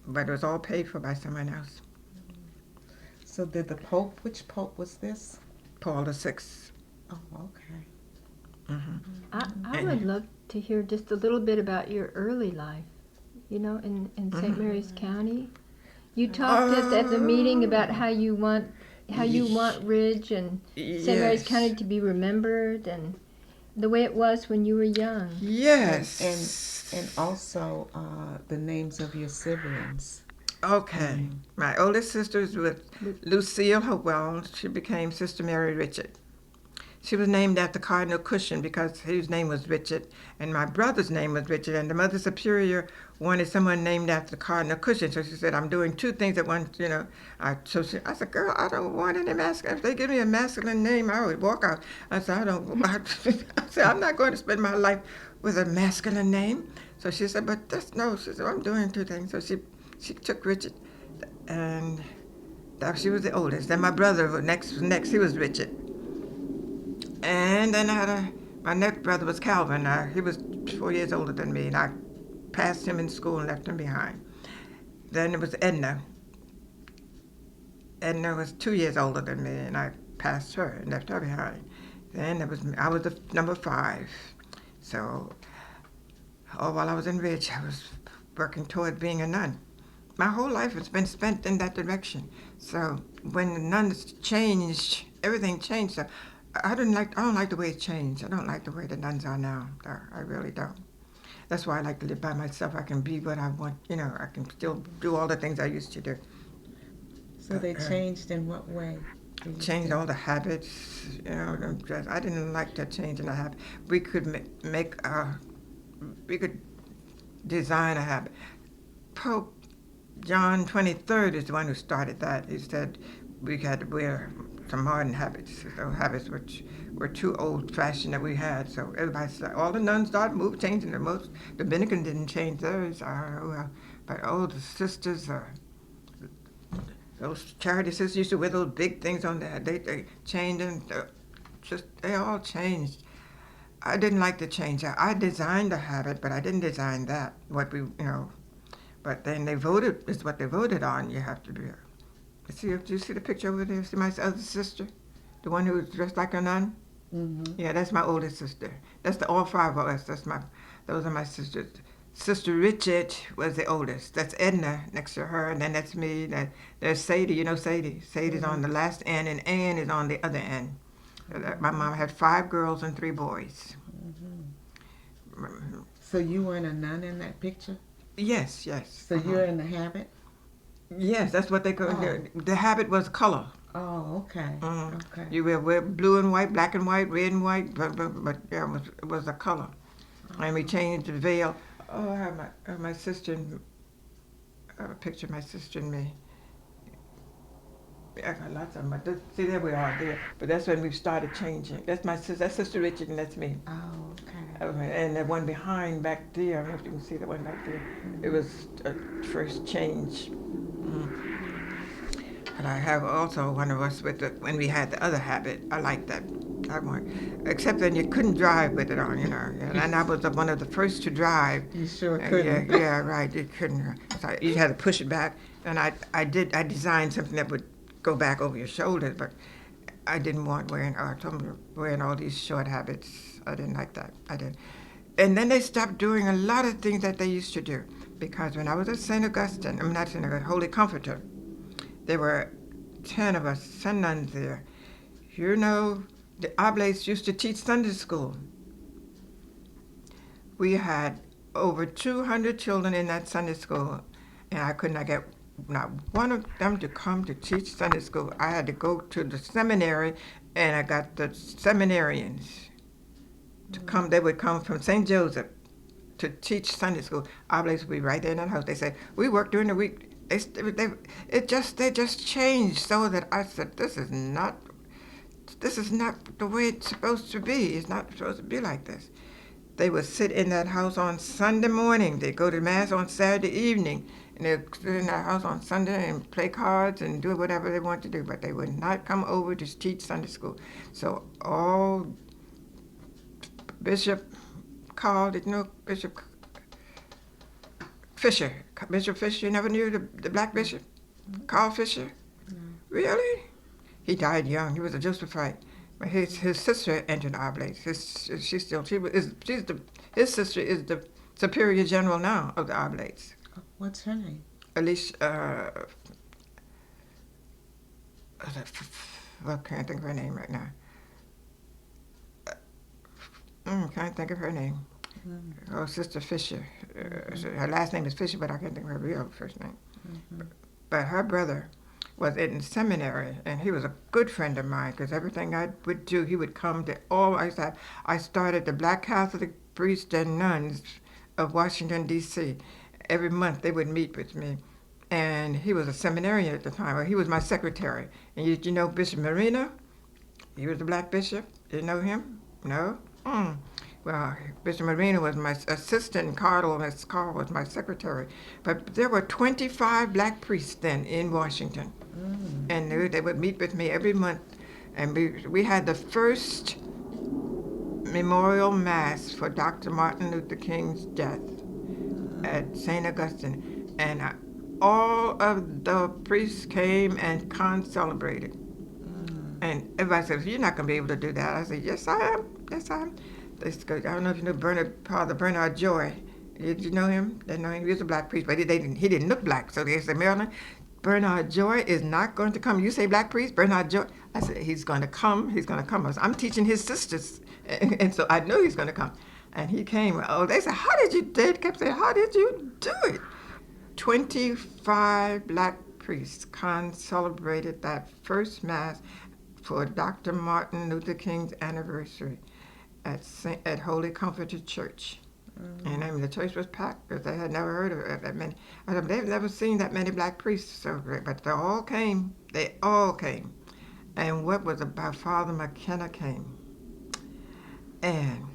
But it was all paid for by someone else.
So did the Pope, which Pope was this?
Paul VI.
Oh, okay.
Mm-hmm.
I would love to hear just a little bit about your early life, in St. Mary's County. You talked at the meeting about how you want Ridge and St. Mary's County to be remembered, and the way it was when you were young.
Yes.
And also the names of your siblings.
Okay. My oldest sister is with Lucille Hopewell. She became Sister Mary Richard. She was named after Cardinal Cushing because his name was Richard, and my brother's name was Richard, and the Mother Superior wanted someone named after Cardinal Cushing, so she said, I'm doing 2 things at once, I said, girl, I don't want any masculine. If they give me a masculine name, I would walk out. I said, I said, I'm not going to spend my life with a masculine name. So she said, she said, I'm doing 2 things. So she took Richard, and she was the oldest. Then my brother next, he was Richard. And then I had my next brother was Calvin. He was 4 years older than me, and I passed him in school and left him behind. Then it was Edna. Edna was 2 years older than me, and I passed her and left her behind. Then I was the number 5. So, while I was in Ridge, I was working toward being a nun. My whole life has been spent in that direction. So when the nuns changed, everything changed. So I don't like the way it changed. I don't like the way the nuns are now. I really don't. That's why I like to live by myself. I can be what I want. I can still do all the things I used to do.
So they changed in what way?
Changed all the habits. I didn't like that change in the habit. We could we could design a habit. Pope John 23rd is the one who started that. He said we had to wear some modern habits, habits which were too old-fashioned that we had. So everybody said, all the nuns started changing them. Most Dominicans didn't change theirs. But the sisters, those charity sisters used to wear those big things on there. They changed them. They all changed. I didn't like the change. I designed the habit, but I didn't design that. But then they voted. It's what they voted on. You have to do. Do you see the picture over there? See my other sister? The one who was dressed like a nun? Mm-hmm. Yeah, that's my oldest sister. That's all 5 of us. Those are my sisters. Sister Richard was the oldest. That's Edna next to her, and then that's me. There's Sadie. You know Sadie. Sadie's on the last end, and Ann is on the other end. My mom had 5 girls and 3 boys.
Mm-hmm. So you weren't a nun in that picture?
Yes.
So you're in the habit?
Yes, that's what they call it. The habit was color.
Oh, okay. Okay.
You wear blue and white, black and white, red and white, but yeah, it was a color. And we changed the veil. Oh, I have my sister. I have a picture of my sister and me. I got lots of them. But see, there we are there. But that's when we started changing. That's my sister. That's Sister Richard, and that's me.
Oh, okay.
And the one behind back there. I don't know if you can see the one back there. It was a first change. And I have also one of us when we had the other habit. I like that. Except that you couldn't drive with it on, And I was one of the first to drive.
You sure couldn't.
Yeah, right. You couldn't. So you had to push it back. And I designed something that would go back over your shoulders, but I didn't want wearing all these short habits. I didn't like that. I didn't. And then they stopped doing a lot of things that they used to do. Because when I was at St. Augustine, not St. Augustine, Holy Comforter, there were 10 of us, 10 nuns there. The Oblates used to teach Sunday school. We had over 200 children in that Sunday school, and I could not get not one of them to come to teach Sunday school. I had to go to the seminary, and I got the seminarians to come. They would come from St. Joseph to teach Sunday school. Oblates would be right there in that house. They said, we work during the week. They just changed so that I said, this is not the way it's supposed to be. It's not supposed to be like this. They would sit in that house on Sunday morning. They'd go to Mass on Saturday evening. And they'd sit in that house on Sunday and play cards and do whatever they want to do. But they would not come over to teach Sunday school. So all Bishop called, did you know Bishop Fisher? Bishop Fisher, you never knew the black bishop? Carl Fisher? Really? He died young. He was a Josephite. But his sister entered Oblate. His sister is the superior general now of the Oblates.
What's her name?
Alicia, I can't think of her name right now. Can't think of her name. Oh, Sister Fisher. Her last name is Fisher, but I can't think of her real first name. But her brother was in seminary, and he was a good friend of mine because everything I would do, he would come to all. I started the Black Catholic Priests and Nuns of Washington, D.C. Every month they would meet with me. And he was a seminarian at the time. Well, he was my secretary. And you know Bishop Marina? He was the black bishop. You know him? No? Well, Bishop Marina was my assistant, and Carl was my secretary. But there were 25 black priests then in Washington. And they would meet with me every month. And we had the first memorial mass for Dr. Martin Luther King's death at St. Augustine. And all of the priests came and celebrated. And everybody says, you're not going to be able to do that. I said, yes, I am. Yes, I am. I don't know if you know Father Bernard Joy. Did you know him? They know him. He was a black priest, but he didn't look black. So they said, Marilyn, Bernard Joy is not going to come. You say black priest, Bernard Joy. I said, he's going to come. He's going to come. I'm teaching his sisters. And so I know he's going to come. And he came. Oh, they said, how did you do it? Kept saying, how did you do it? 25 black priests celebrated that first mass for Dr. Martin Luther King's anniversary at Holy Comforter Church. And I mean, the church was packed because they had never heard of that many. I said, they've never seen that many black priests celebrate, but they all came. They all came. And what was about Father McKenna came. And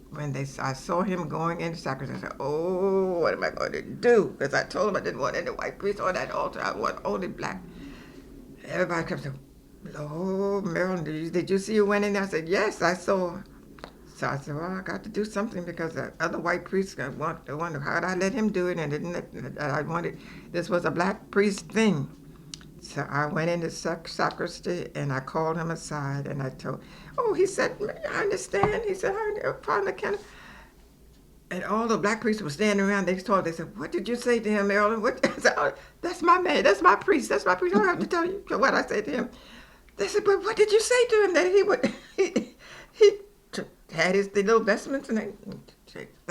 when I saw him going into sacrament, I said, oh, what am I going to do? Because I told him I didn't want any white priests on that altar. I want only black. Everybody kept saying, oh, Marilyn, did you see who went in there? I said, yes, I saw. So I said, well, I got to do something because the other white priests wonder how did I let him do it, and this was a black priest thing. So I went into sacristy and I called him aside and I told, he said, I understand. He said, Father McKenna. And all the black priests were standing around. They said, what did you say to him, Marilyn? I said, that's my man. That's my priest. That's my priest. I don't have to tell you what I said to him. They said, but what did you say to him? That he had his little vestments and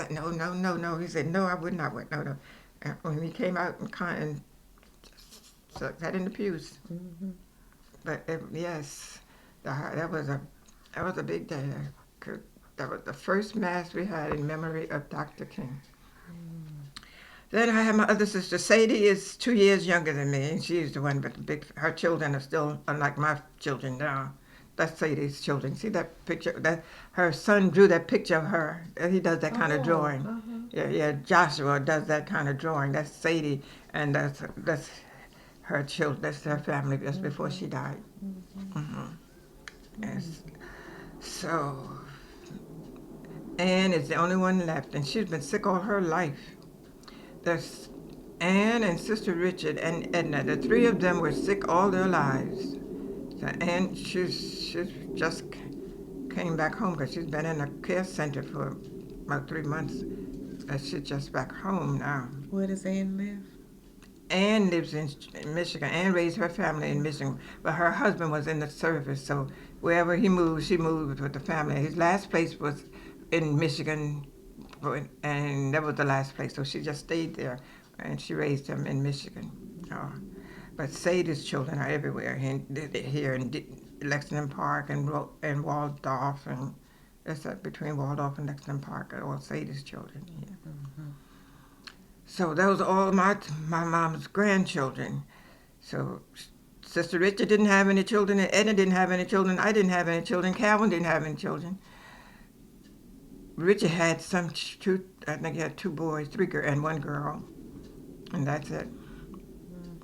no. He said, no, I would not. No. And when he came out and sat in the pews. But yes, that was a big day. That was the first mass we had in memory of Dr. King. Then I have my other sister. Sadie is 2 years younger than me, and she's the one, but her children are still unlike my children now. That's Sadie's children. See that picture? That her son drew that picture of her. He does that kind of drawing. Yeah. Joshua does that kind of drawing. That's Sadie, and that's her children. That's her family. Just before she died. Yes. So Anne is the only one left, and she's been sick all her life. There's Anne and Sister Richard and Edna. The three of them were sick all their lives. So Anne, she's just came back home because she's been in a care center for about 3 months. She's just back home now.
Where does Anne live?
Anne lives in Michigan. Anne raised her family in Michigan, but her husband was in the service, so wherever he moved, she moved with the family. His last place was in Michigan, and that was the last place. So she just stayed there, and she raised them in Michigan. But Sadie's children are everywhere here in Lexington Park and Waldorf, and that's between Waldorf and Lexington Park. All Sadie's children here.
Mm-hmm.
So those are all my mom's grandchildren. So Sister Richard didn't have any children, and Edna didn't have any children. I didn't have any children. Calvin didn't have any children. Richard had I think he had 2 boys, 3 girls, and 1 girl, and that's it.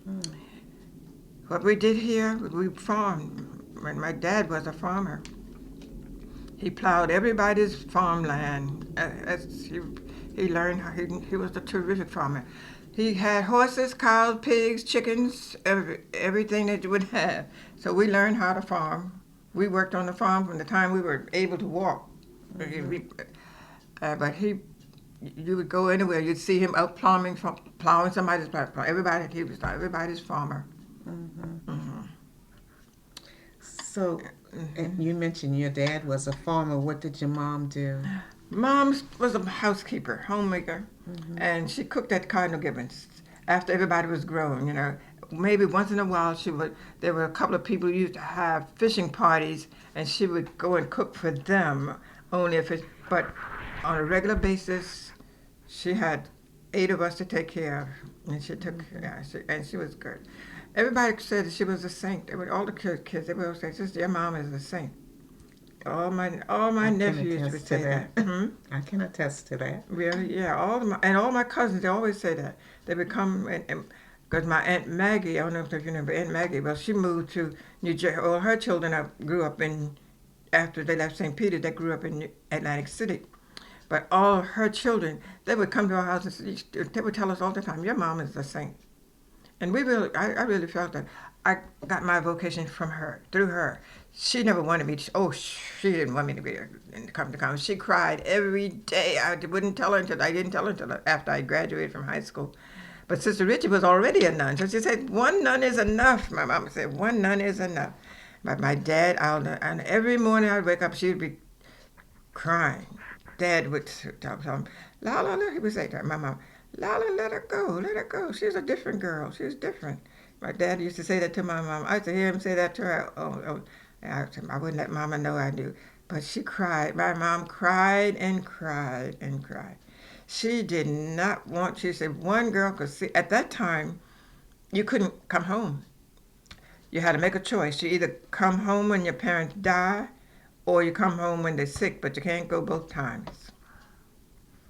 Mm-hmm.
What we did here, we farmed. When my dad was a farmer, he plowed everybody's farmland. He learned how he was a terrific farmer. He had horses, cows, pigs, chickens, everything that you would have. So we learned how to farm. We worked on the farm from the time we were able to walk. Mm-hmm. But you would go anywhere, you'd see him out plowing somebody's platform. He was everybody's farmer.
Mm-hmm.
Mm-hmm.
So, and you mentioned your dad was a farmer. What did your mom do?
Mom was a housekeeper, homemaker,
Mm-hmm.
and she cooked at Cardinal Gibbons after everybody was grown, Maybe once in a while there were a couple of people who used to have fishing parties, and she would go and cook for them, but on a regular basis, she had 8 of us to take care of, and she was good. Everybody said that she was a saint. All the kids, they would always say, "Sister, your mom is a saint." All my nephews would say that. Mm-hmm.
I can attest to that.
Really, yeah. All my cousins, they always say that. They would come, because my Aunt Maggie, I don't know if you remember Aunt Maggie, well, she moved to New Jersey. All her children grew up after they left St. Peter, they grew up in Atlantic City. But all her children, they would come to our house and they would tell us all the time, "Your mom is a saint." And I really felt that. I got my vocation from her, through her. She never wanted me to, she didn't want me to come to college. She cried every day. I didn't tell her until after I graduated from high school. But Sister Richard was already a nun, so she said, "1 nun is enough." My mama said, "1 nun is enough." But my dad, and every morning I'd wake up, she would be crying. Dad would tell him, "Lila," he would say to my mom, "Lila, let her go. She's a different girl. She's different." My dad used to say that to my mom. I used to hear him say that to her. I wouldn't let Mama know I knew. But she cried. My mom cried and cried and cried. She did not want, she said, 1 girl could see. At that time, you couldn't come home. You had to make a choice. You either come home when your parents die, or you come home when they're sick, but you can't go both times.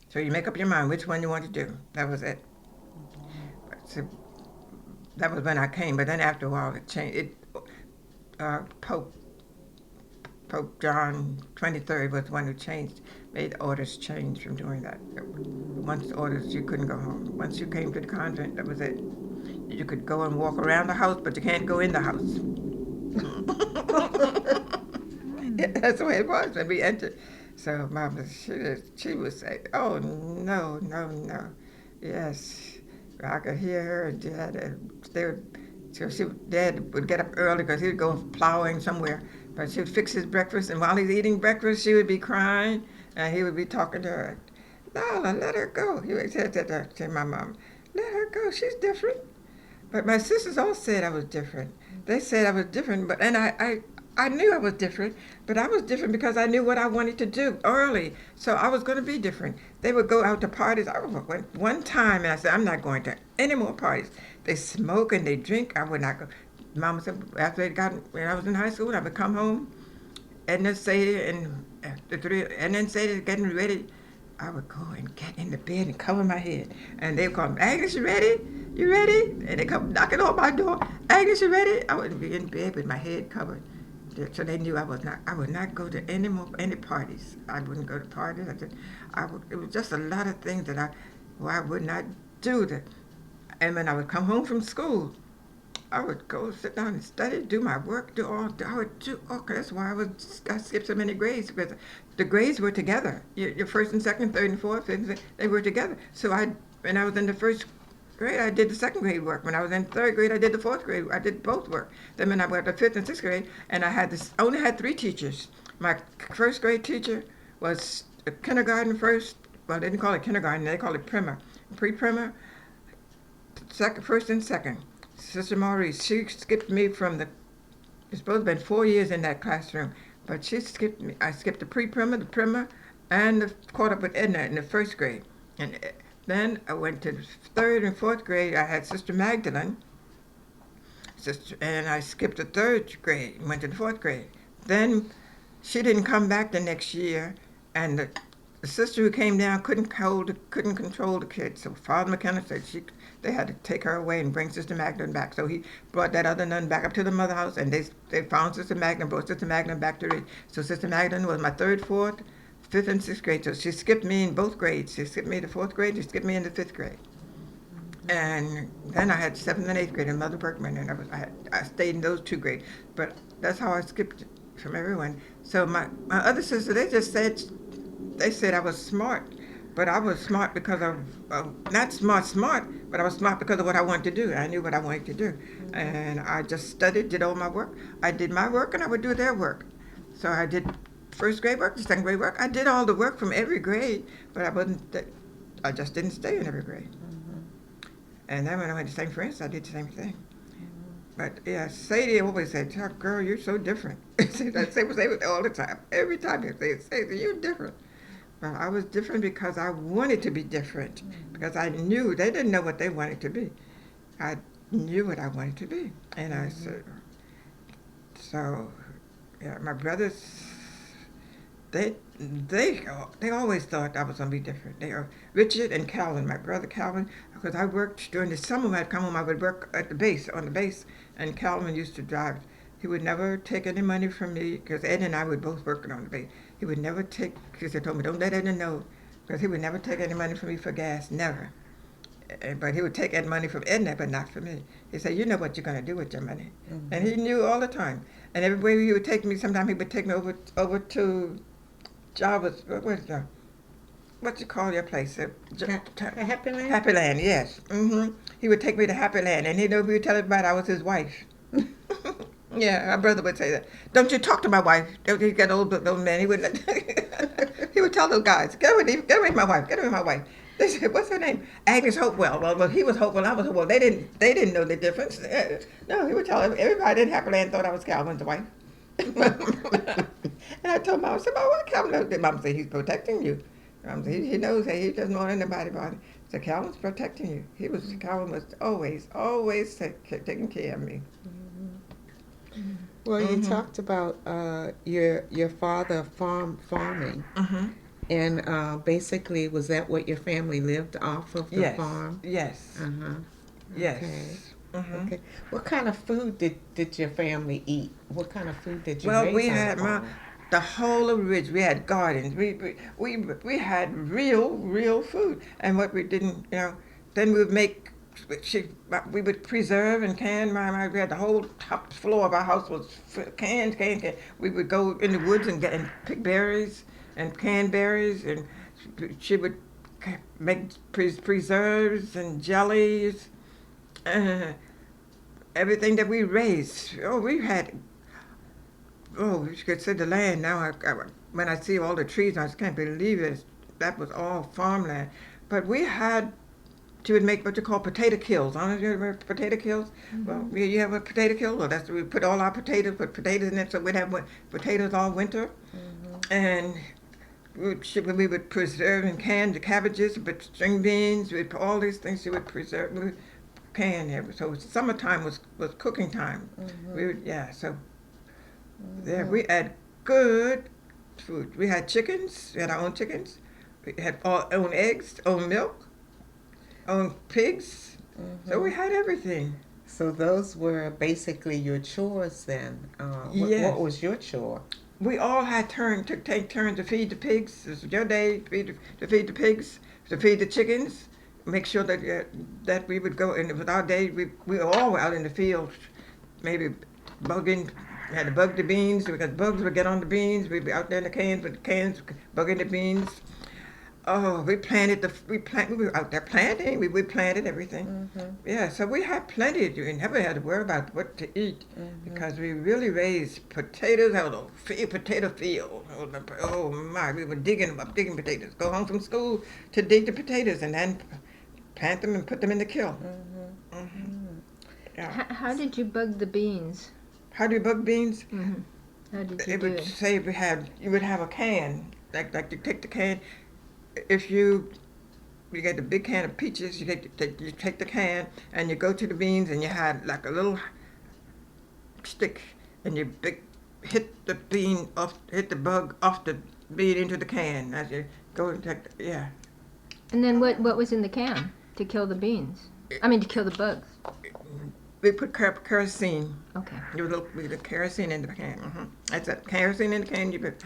So you make up your mind which one you want to do. That was it. So that was when I came, but then after a while it changed. Pope John 23rd was the one who made the orders change from doing that. Once the orders, you couldn't go home. Once you came to the convent, that was it. You could go and walk around the house, but you can't go in the house. That's the way it was when we entered. So Mama, she would say, "Oh, no, no, no." Yes, I could hear her and Dad would get up early because he would go plowing somewhere. But she would fix his breakfast, and while he's eating breakfast, she would be crying, and he would be talking to her. "Lila, let her go." He would say to my mom, "Let her go. She's different." But my sisters all said I was different. They said I was different, and I knew I was different, but I was different because I knew what I wanted to do early. So I was going to be different. They would go out to parties. I went one time, and I said, "I'm not going to any more parties." They smoke and they drink. I would not go. Mama said, when I was in high school, I would come home, Edna, Sadie, and Edna and Sadie getting ready. I would go and get in the bed and cover my head. And they would call me, "Agnes, you ready? You ready?" And they come knocking on my door. "Agnes, you ready?" I would be in bed with my head covered. So they knew I would not go to any parties. I wouldn't go to parties. It was just a lot of things that I would not do. And when I would come home from school, I would go sit down and study, do my work, that's why I skipped so many grades, because the grades were together. Your first and second, third and fourth, they were together. So when I was in the first grade, I did the second grade work. When I was in third grade, I did the fourth grade. I did both work. Then when I went to fifth and sixth grade, and I only had 3 teachers. My first grade teacher was kindergarten first, well, they didn't call it kindergarten, they called it primer. Pre-primer, first and second. Sister Maurice, she skipped me from the, it's supposed to have been 4 years in that classroom, but she skipped me. I skipped the pre-primer, the primer, and caught up with Edna in the first grade. And then I went to the third and fourth grade. I had Sister Magdalene, and I skipped the third grade and went to the fourth grade. Then she didn't come back the next year, and the sister who came down couldn't control the kids. So Father McKenna said they had to take her away and bring Sister Magdalene back. So he brought that other nun back up to the mother house, and they found Sister Magdalene, brought Sister Magdalene back to Ridge. So Sister Magdalene was my third, fourth, fifth, and sixth grade. So she skipped me in both grades. She skipped me in the fourth grade. She skipped me in the fifth grade. And then I had seventh and eighth grade in Mother Berkman, and I stayed in those 2 grades. But that's how I skipped from everyone. So my other sister, they said I was smart, but I was smart because of not smart, but I was smart because of what I wanted to do. I knew what I wanted to do, and I just studied, did all my work. I did my work, and I would do their work. So I did first grade work, second grade work. I did all the work from every grade, but I just didn't stay in every grade. And then when I went to St. Francis, I did the same thing. But yeah, Sadie always said, "Girl, you're so different." They say it all the time. Every time they say, "You're different." But I was different because I wanted to be different. Because I knew they didn't know what they wanted to be. I knew what I wanted to be, and I said, so yeah, my brothers. They always thought I was gonna be different. They are Richard and Calvin, my brother Calvin, because I worked during the summer when I'd come home. I would work at the base, on the base, and Calvin used to drive. He would never take any money from me because Ed and I were both working on the base. He would never take. He told me, "Don't let Edna know," because he would never take any money from me for gas, never. But he would take that money from Edna, but not from me. He said, "You know what you're gonna do with your money," and he knew all the time. And everywhere he would take me, sometimes he would take me over to Java's, what you call your place?
Happy Land?
Happy Land, yes. He would take me to Happy Land, and he would tell everybody I was his wife. Yeah, my brother would say that. "Don't you talk to my wife." He got old man. He would he would tell those guys, "Get away from my wife. Get away from my wife." They said, "What's her name?" "Agnes Hopewell." Well, he was Hopewell, I was Hopewell. They didn't know the difference. No, he would tell everybody in Happy Land thought I was Calvin's wife. And I told Mom, I said, "Mom, what Calvin knows?" Mom said, "He's protecting you." He knows that he doesn't want anybody about it. So Calvin's protecting you. Calvin was always taking care of me.
Well, you talked about your father farming, and basically, was that what your family lived off of, the farm?
Yes. Yes.
Okay. Okay. What kind of food did your family eat? What kind of food did you raise
Well, we
on
had
the farm?
the whole of Ridge. We had gardens. We had real food. And what we didn't, then we would make. We would preserve and can. We had the whole top floor of our house was canned. We would go in the woods and pick berries and canned berries, and she would make preserves and jellies. Everything that we raised. We had. You could see the land now. When I see all the trees, I just can't believe it. That was all farmland. But she would make what you call potato kills. I don't know if you ever heard of potato kills. Well, you have a potato kill. Well, we put all our put potatoes in it, so we'd have potatoes all winter. And we would preserve and can the cabbages, but string beans, all these things she would preserve. We would can it. So summertime was cooking time. We had good food. We had chickens. We had our own chickens. We had our own eggs, own milk, own pigs. So we had everything.
So those were basically your chores then.
Yes.
What was your chore?
We all had to take turns to feed the pigs. This was your day to feed the pigs, to feed the chickens. Make sure that we would go, and it was our day. We were all out in the field, maybe bugging. We had to bug the beans because bugs would get on the beans. We'd be out there in the cans with the cans, bugging the beans. Oh, we were out there planting. We planted everything. Yeah, so we had plenty. You never had to worry about what to eat because we really raised potatoes out of the potato field. Oh my, we were digging potatoes. Go home from school to dig the potatoes and then plant them and put them in the kiln. Yeah.
How did you bug the beans?
How do you bug beans?
How did you
It
do
would
it?
say you would have a can, like you take the can. If you get the big can of peaches, you take the can and you go to the beans and you had like a little stick and you hit the bug off the bean into the can as you go and yeah.
And then what was in the can to kill the beans? I mean, to kill the bugs.
We put kerosene.
Okay.
We put kerosene in the can. That's it. Kerosene in the can. You put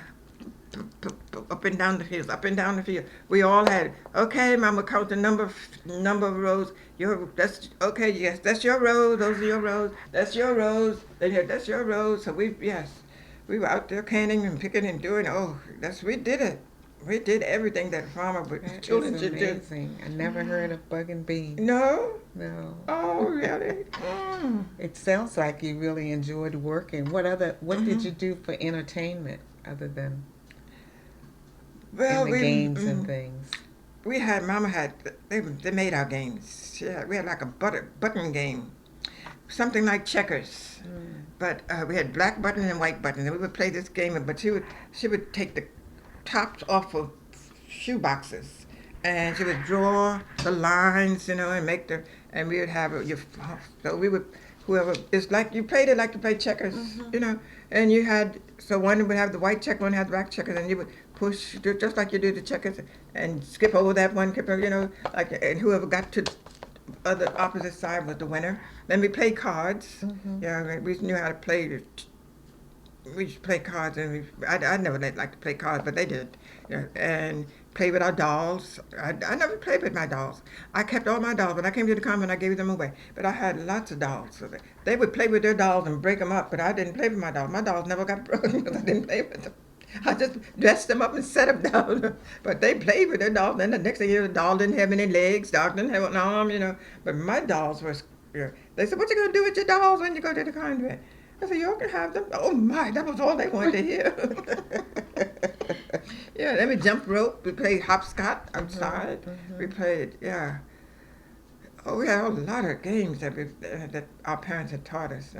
up and down the field, up and down the field. We all had, okay, Mama, count the number of rows. That's okay. Yes, that's your rows. Those are your rows. That's your rows. That's your rows. So we were out there canning and picking and doing. We did it. We did everything that a farmer with children should do.
Amazing. I never heard of bugging beans.
No.
No.
Oh, really?
It sounds like you really enjoyed working. What did you do for entertainment other than in the games and things?
Mama had, they made our games. Yeah, we had like a button game, something like checkers. But we had black button and white button, and we would play this game. But she would take the tops off of shoe boxes, and she would draw the lines, and make and we would have so we would, whoever, it's like you played it like you played checkers, and you had, so one would have the white checker, one had the black checkers, and you would push just like you do the checkers and skip over that one, and whoever got to the opposite side was the winner. Then we played cards. Yeah, we knew how to play. We used to play cards, and I never liked to play cards, but they did. And play with our dolls. I never played with my dolls. I kept all my dolls. When I came to the convent, I gave them away. But I had lots of dolls. So they would play with their dolls and break them up, but I didn't play with my dolls. My dolls never got broken because I didn't play with them. I just dressed them up and set them down. But they played with their dolls. Then the next thing you know, the doll didn't have any legs, dog didn't have an arm, But my dolls were, they said, what you going to do with your dolls when you go to the convent? I said, y'all can have them. Oh my, that was all they wanted to hear. Yeah, then we jumped rope. We played hopscotch outside. We played, yeah. Oh, we had a lot of games that our parents had taught us.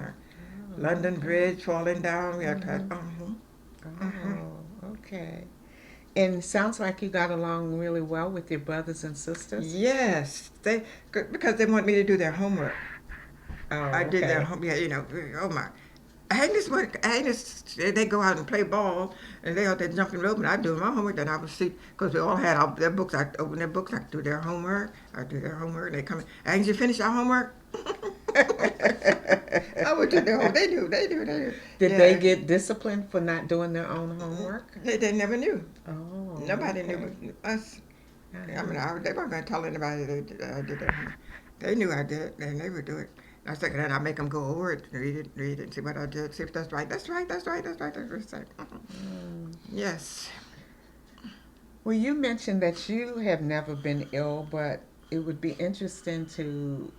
London Bridge falling down. We had
Oh, okay. And it sounds like you got along really well with your brothers and sisters.
Yes, because they want me to do their homework.
Oh,
I did their homework. Oh my. Agnes, they go out and play ball, and they out there jumping rope, and I do my homework. Then I would see, because we all had their books. I open their books, I do their homework. They come in. Agnes, you finished our homework? I would do their homework. They do.
Did they get disciplined for not doing their own homework?
They never knew.
Oh,
Nobody knew but us. I mean, they weren't going to tell anybody they did their homework. They knew I did it, and they would do it. I said, then I make them go over it, read it, see what I did, see if that's right. That's right. Yes.
Well, you mentioned that you have never been ill, but it would be interesting to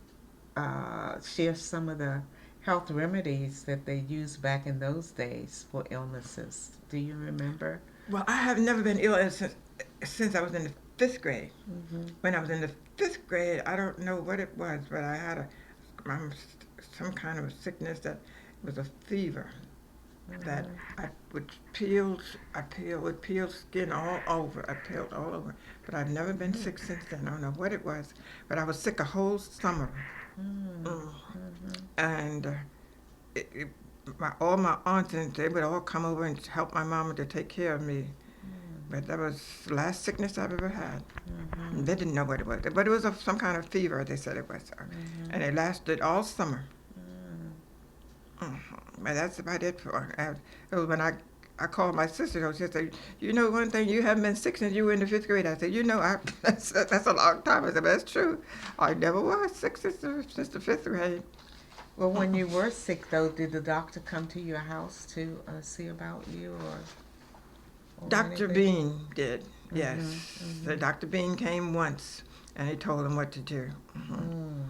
share some of the health remedies that they used back in those days for illnesses. Do you remember?
Well, I have never been ill since I was in the 5th grade. When I was in the 5th grade, I don't know what it was, but I had some kind of a sickness that was a fever that I would peel skin all over. I peeled all over, but I've never been sick since then. I don't know what it was, but I was sick a whole summer, and all my aunts and they would all come over and help my mama to take care of me. But that was the last sickness I've ever had. They didn't know what it was, but it was some kind of fever, they said it was. And it lasted all summer. But that's about it for it was when I called my sister. She said, one thing, you haven't been sick since you were in the 5th grade. I said, that's a long time. I said, but that's true. I never was sick since the 5th grade.
Well, when you were sick, though, did the doctor come to your house to see about you, or? or
Dr.
anything?
Bean did, yes.
Mhm,
So Dr. Bean came once, and he told them what to do.
mhm.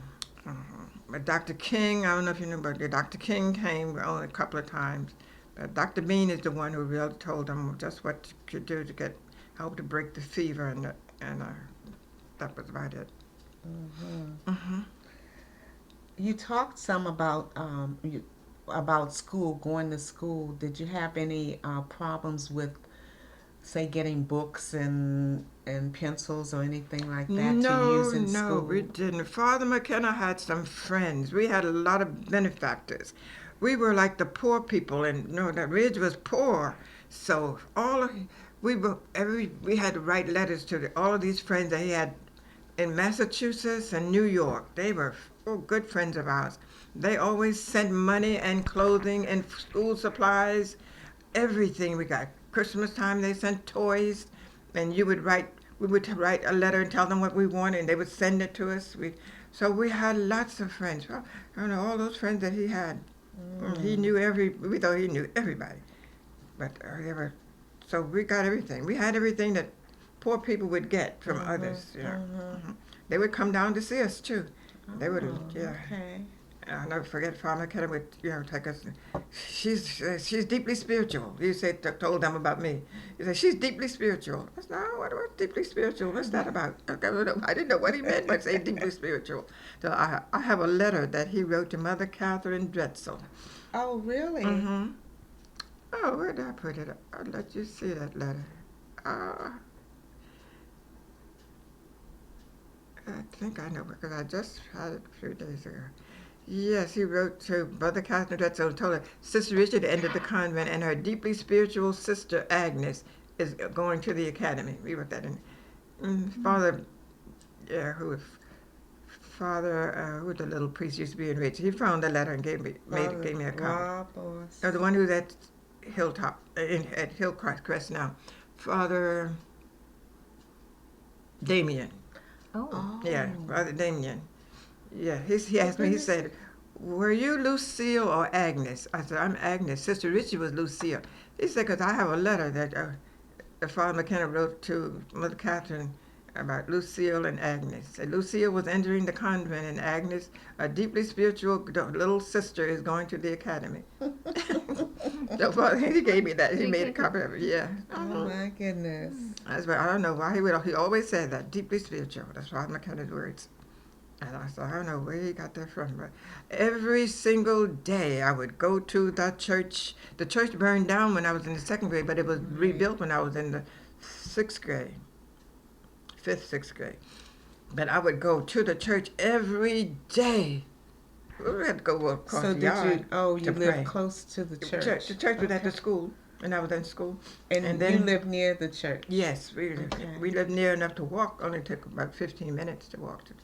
But Dr. King, I don't know if you know, but Dr. King came only a couple of times. But Dr. Bean is the one who really told them just what to do to get help to break the fever, and that was about it.
Mhm.
Hmm.
You talked some about about school, going to school. Did you have any problems with, say, getting books and pencils or anything like that to
No,
use in
no, we
school?
didn't. Father McKenna had some friends. We had a lot of benefactors. We were like the poor people, and no, that Ridge was poor. So we had to write letters to all of these friends that he had in Massachusetts and New York. They were good friends of ours. They always sent money and clothing and school supplies, everything we got. Christmas time they sent toys, and we would write a letter and tell them what we wanted, and they would send it to us. So we had lots of friends. Well, I don't know all those friends that he had. He
Mm.
knew we thought he knew everybody, but they were. So we got everything. We had everything that poor people would get from
Mhm.
others.
Mhm.
They would come down to see us too. They would,
Oh,
yeah.
okay.
I'll never forget Farmer Kenner would, take us. She's deeply spiritual. You said told them about me. You said she's deeply spiritual. I said, no, what deeply spiritual? What's that about? I didn't know what he meant by saying deeply spiritual. So I have a letter that he wrote to Mother Catherine Drexel.
Oh, really?
Mm-hmm. Oh, where did I put it? I'll let you see that letter. Uh, I think I know because I just had it a few days ago. Yes, he wrote to Mother Catherine Drexel and told her Sister Richard entered the convent and her deeply spiritual sister Agnes is going to the academy. We wrote that in. Father, yeah, who was the little priest used to be in Richard. He found the letter and
Father
gave me a copy.
Rob or
Oh, the one who's at Hilltop, at Hillcrest now. Father Damien.
Oh,
Yeah,
Oh,
Father Damien. Yeah, he
for
asked me, he
goodness
said,
sake.
were you Lucille or Agnes? I said, I'm Agnes. Sister Richie was Lucille. He said, because I have a letter that Father McKenna wrote to Mother Catherine about Lucille and Agnes. And Lucille was entering the convent, and Agnes, a deeply spiritual little sister, is going to the academy. So Father, he gave me that. He made a copy of it. Yeah.
Oh my goodness.
That's why I don't know why he always said that, deeply spiritual. That's Father McKenna's words. And I said, I don't know where he got that from, but every single day I would go to the church. The church burned down when I was in the second grade, but it was
Right.
rebuilt when I was in the sixth grade, fifth, sixth grade. But I would go to the church every day. We had to go across
So
the
did you,
yard
oh,
to
you lived
pray.
close to the
The
church?
church was at the
Okay.
school, and I was in school. And
And you
then,
live near the church?
yes,
Okay.
we lived near enough to walk. Only took about 15 minutes to walk to.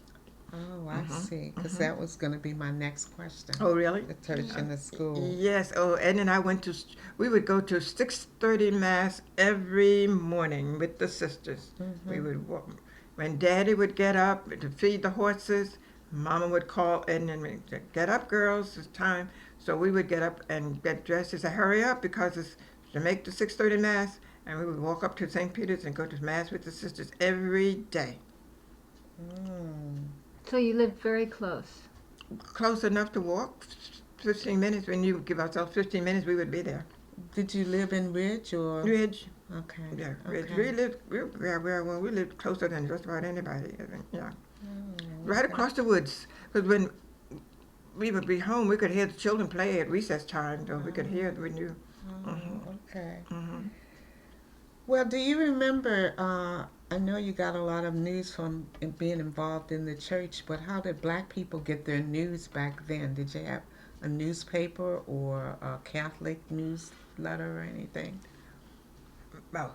Oh, I
Hmm.
see. Because
Hmm.
that was going to be my next question.
Oh, really?
The church and the school.
Yes. Oh, and then we would go to 6:30 mass every morning with the sisters. We
Mm-hmm.
would walk. When Daddy would get up to feed the horses, Mama would call and then we'd say, get up, girls, it's time. So we would get up and get dressed and say, hurry up because it's to make the 6:30 mass. And we would walk up to St. Peter's and go to mass with the sisters every day.
Mm.
so you lived very close.
Close enough to walk, 15 minutes. When you give ourselves 15 minutes, we would be there.
Did you live in Ridge or?
Ridge.
Okay.
Yeah,
Okay.
we lived closer than just about anybody. I think, yeah,
Oh,
right
okay.
across the woods. Because when we would be home, we could hear the children play at recess time. So we could hear it when you. Hmm.
Oh, okay.
Hmm.
Well, do you remember? I know you got a lot of news from being involved in the church, but how did Black people get their news back then? Did you have a newspaper or a Catholic newsletter or anything?
Well,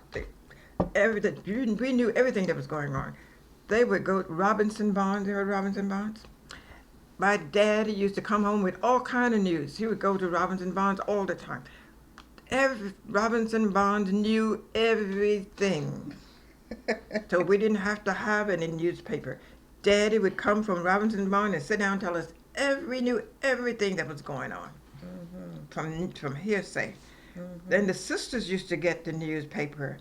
everything. We knew everything that was going on. They would go to Robinson Bonds. You heard Robinson Bonds? My daddy used to come home with all kind of news. He would go to Robinson Bonds all the time. Robinson Bonds knew everything. So we didn't have to have any newspaper. Daddy would come from Robinson Bond and sit down and tell us knew everything that was going on
Mm-hmm.
from hearsay. Then the sisters used to get the newspaper,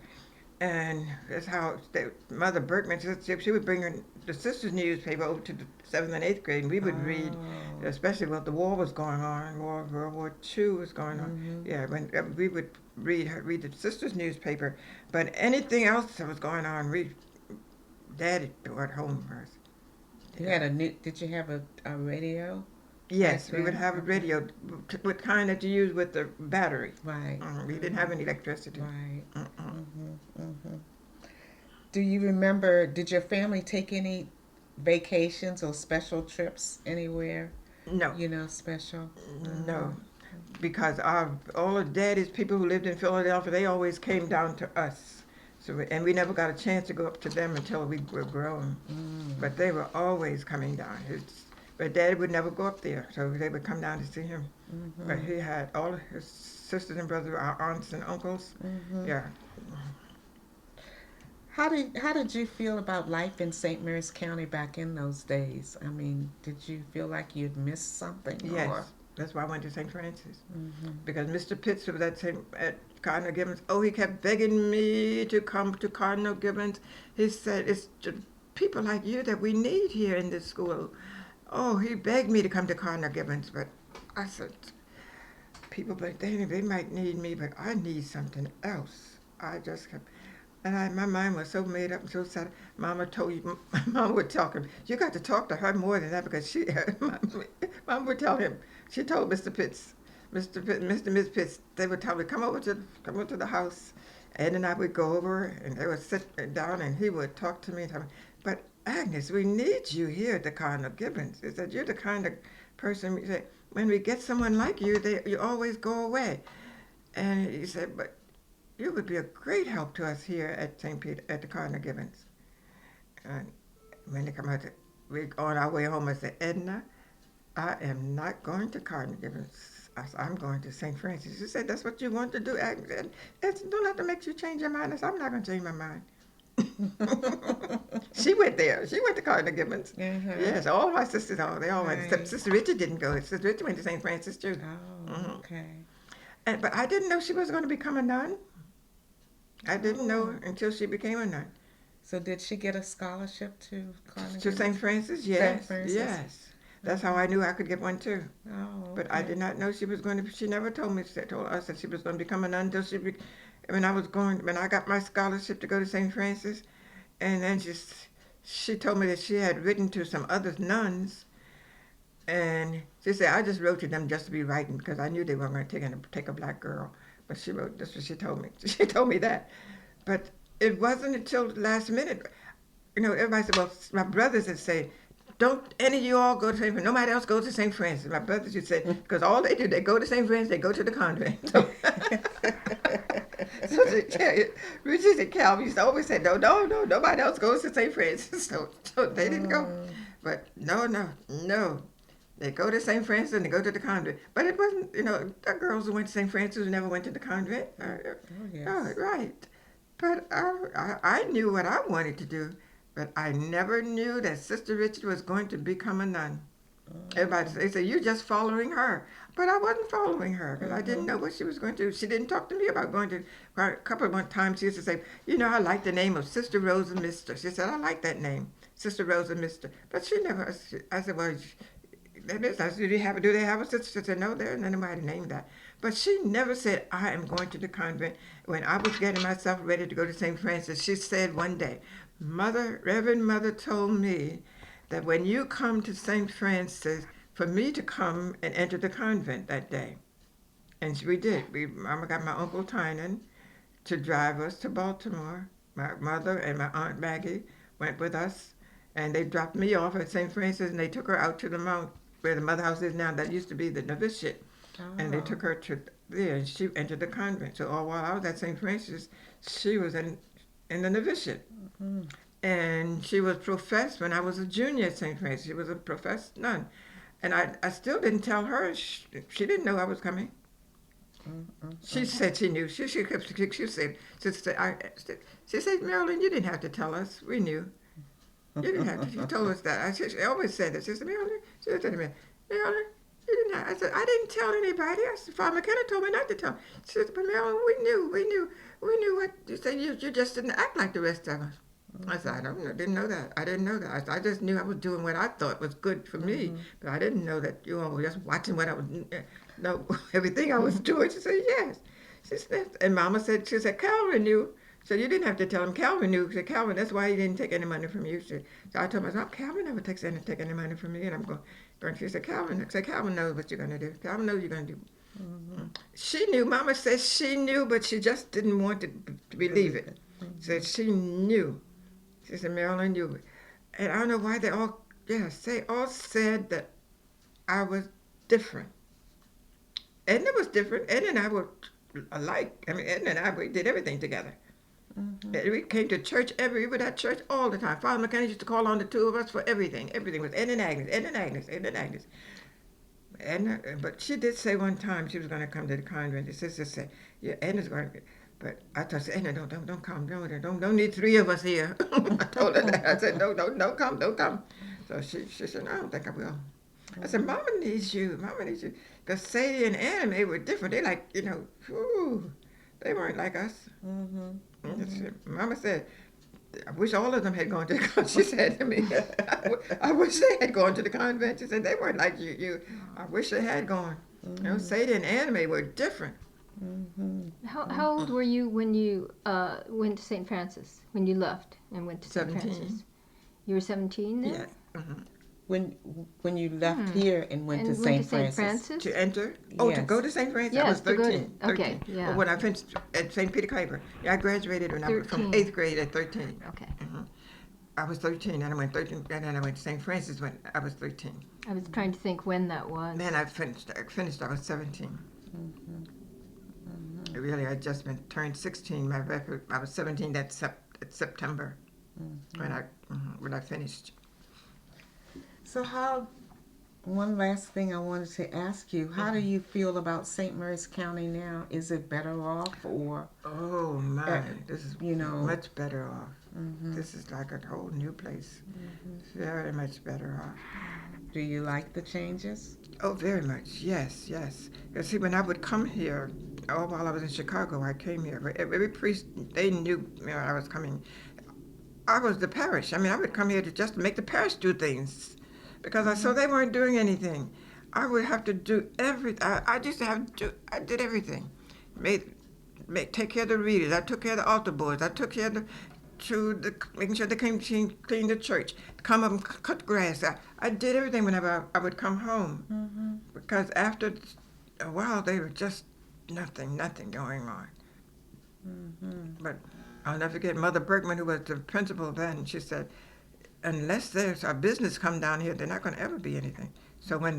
and that's how Mother Berkman, she would bring the sisters' newspaper over to the 7th and 8th grade, and we would read,
Oh.
especially what the war was going on, World War II was going on. Yeah, when we would read the sisters' newspaper, but anything else that was going on, Daddy brought home first.
You had a new, did you have a radio?
Yes,
Back
we would
then?
have a radio, with kind that you use with the battery.
Right.
We didn't have any electricity.
Right.
Mm-mm.
Do you remember, did your family take any vacations or special trips anywhere?
No,
You know, special?
no, because all the daddy's people who lived in Philadelphia, they always came down to us. So, and we never got a chance to go up to them until we were grown. But they were always coming down. But Daddy would never go up there, so they would come down to see him. But he had all of his sisters and brothers, our aunts and uncles. Yeah.
How did you feel about life in St. Mary's County back in those days? I mean, did you feel like you'd missed something?
Yes.
Or?
That's why I went to St. Francis. Because Mr. Pitts was at Cardinal Gibbons. Oh, he kept begging me to come to Cardinal Gibbons. He said, it's just people like you that we need here in this school. Oh, he begged me to come to Cardinal Gibbons, but I said, people, but they might need me, but I need something else. I just kept, and my mind was so made up and so sad. Mama would talk to him. You got to talk to her more than that, because Mama would tell him. She told Mr. Pitts, Miss Pitts, they would tell me, come over to the house. Ed and I would go over, and they would sit down, and he would talk to me and tell me, but Agnes, we need you here at the Cardinal Gibbons. He said, you're the kind of person, we say, when we get someone like you, you always go away. And he said, but you would be a great help to us here at St. Peter, at the Cardinal Gibbons. And when they come out, we on our way home, I said, Edna, I am not going to Cardinal Gibbons. I'm going to St. Francis. She said, that's what you want to do, Agnes. It's don't have to make you change your mind. I said, I'm not going to change my mind. She went there. She went to Cardinal Gibbons. Yes, all my sisters, they all went. Except Sister Richard didn't go. Sister Richard went to St. Francis too.
Oh, okay.
But I didn't know she was going to become a nun. I didn't know until she became a nun.
So did she get a scholarship to Cardinal
To
Gibbons?
St. Francis? Yes.
St. Francis?
Yes. That's how I knew I could get one too.
Oh, okay.
But I did not know she was going to. She never told me. She told us that she was going to become a nun until when I got my scholarship to go to St. Francis, and then she told me that she had written to some other nuns, and she said, I just wrote to them just to be writing, because I knew they weren't going to take a black girl. But she wrote, that's what she told me. She told me that. But it wasn't until the last minute. Everybody said, well, my brothers had said, don't any of you all go to St. Francis. Nobody else goes to St. Francis. My brothers would say, because all they do, they go to St. Francis, they go to the convent. So Richard and Calvin used to always say, no, nobody else goes to St. Francis. So they didn't go. But no. They go to St. Francis and they go to the convent. But it wasn't, the girls who went to St. Francis who never went to the convent.
yes.
Oh, right. But I knew what I wanted to do. But I never knew that Sister Richard was going to become a nun. Everybody they said, you're just following her. But I wasn't following her, because I didn't know what she was going to do. She didn't talk to me about going to, a couple of times she used to say, I like the name of Sister Rosa Mister. She said, I like that name, Sister Rosa Mister. But she never, I said, well, I said, do they have a sister? She said, no, there's nobody named that. But she never said, I am going to the convent. When I was getting myself ready to go to St. Francis, she said one day, Reverend Mother told me that when you come to St. Francis, for me to come and enter the convent that day. And we did. Mama got my Uncle Tynan to drive us to Baltimore. My mother and my Aunt Maggie went with us, and they dropped me off at St. Francis, and they took her out to the mount where the mother house is now. That used to be the novitiate. And they took her to there, and she entered the convent. So while I was at St. Francis, she was in the novitiate. And she was professed when I was a junior at St. Francis. She was a professed nun. And I still didn't tell her. She didn't know I was coming. She said she knew. She said, Marilyn, you didn't have to tell us. We knew. You didn't have to. You told us that. She always said that. She said, Marilyn, she said to me, Marilyn, You didn't have, I said, I didn't tell anybody. I said, Father McKenna told me not to tell. She said, but Marilyn, we knew what you said. You just didn't act like the rest of us. I said, I don't know, didn't know that. I didn't know that. I just knew I was doing what I thought was good for me, but I didn't know that you all were just watching what I was, no, everything I was doing. She said, yes. She said, and Mama said, she said, Calvin knew. So you didn't have to tell him. Calvin knew. She said, Calvin, that's why he didn't take any money from you. So I told myself, Calvin never take any money from me. And I'm going. She said, Calvin. I said, Calvin knows what you're going to do. Calvin knows you're going to do. She knew. Mama said she knew, but she just didn't want to believe it. Said she knew. She said, Marilyn knew. And I don't know why they all said that I was different. Edna was different. Edna and I were alike. I mean, Edna and I, we did everything together. We came to church we were at church all the time. Father McKenna used to call on the two of us for everything. Everything was Edna and Agnes, Edna and Agnes, Edna and Agnes. Edna, but she did say one time she was going to come to the convent. The sister said, yeah, Edna's going to, but I told her, Edna, don't come. Don't need three of us here. I told her that. I said, don't come. So she said, no, I don't think I will. I said, Mama needs you. Because Sadie and Anna, they were different. They like, whew, they weren't like us. Mama said, I wish all of them had gone to the convent. She said to me, I wish they had gone to the convent. She said, they weren't like you. I wish they had gone. Sadie and Anna were different.
How old were you when you went to St. Francis, when you left and went to St.
17.
Francis? You were 17 then?
Yeah.
When you left here and went to St. Francis?
To enter? Oh, to
Yes.
go to St. Francis?
Yes,
I was
to go to-
13.
okay, yeah.
Well, when I finished at St. Peter Claver. Yeah, I graduated when I was from
13.
8th grade at 13.
Okay.
I was 13, and I went 13, and then I went to St. Francis when I was 13.
I was trying to think when that was.
Then I finished, I was 17. Really, I just turned 16. I was 17 that September when I finished.
So one last thing I wanted to ask you, how do you feel about St. Mary's County now? Is it better off or?
Oh my, this is much better off. This is like a whole new place. Very much better off.
Do you like the changes?
Oh, very much. Yes. Because see, when I would come here, while I was in Chicago, I came here. But every priest, they knew I was coming. I was the parish. I mean, I would come here to just make the parish do things. Because I saw they weren't doing anything. I would have to do everything. I did everything. Take care of the readers. I took care of the altar boys. I took care of making sure they clean the church. Come up and cut grass. I did everything whenever I would come home. Because after a while, they were just nothing going on. But I'll never forget Mother Bergman, who was the principal then. She said, unless there's a business come down here, they're not going to ever be anything. So when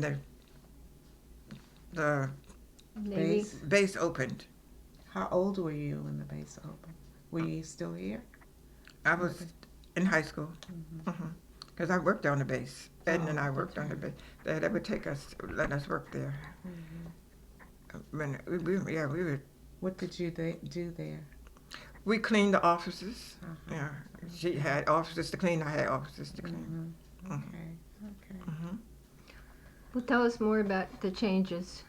the
Maybe.
base opened,
How old were you when the base opened? Were you still here?
I was in high school. Because I worked on the base. Ed and I worked on the base. They would let us work there. When we were.
What did you do there?
We cleaned the offices. Yeah, she had offices to clean. I had offices to clean.
Okay.
Well, tell us more about the changes.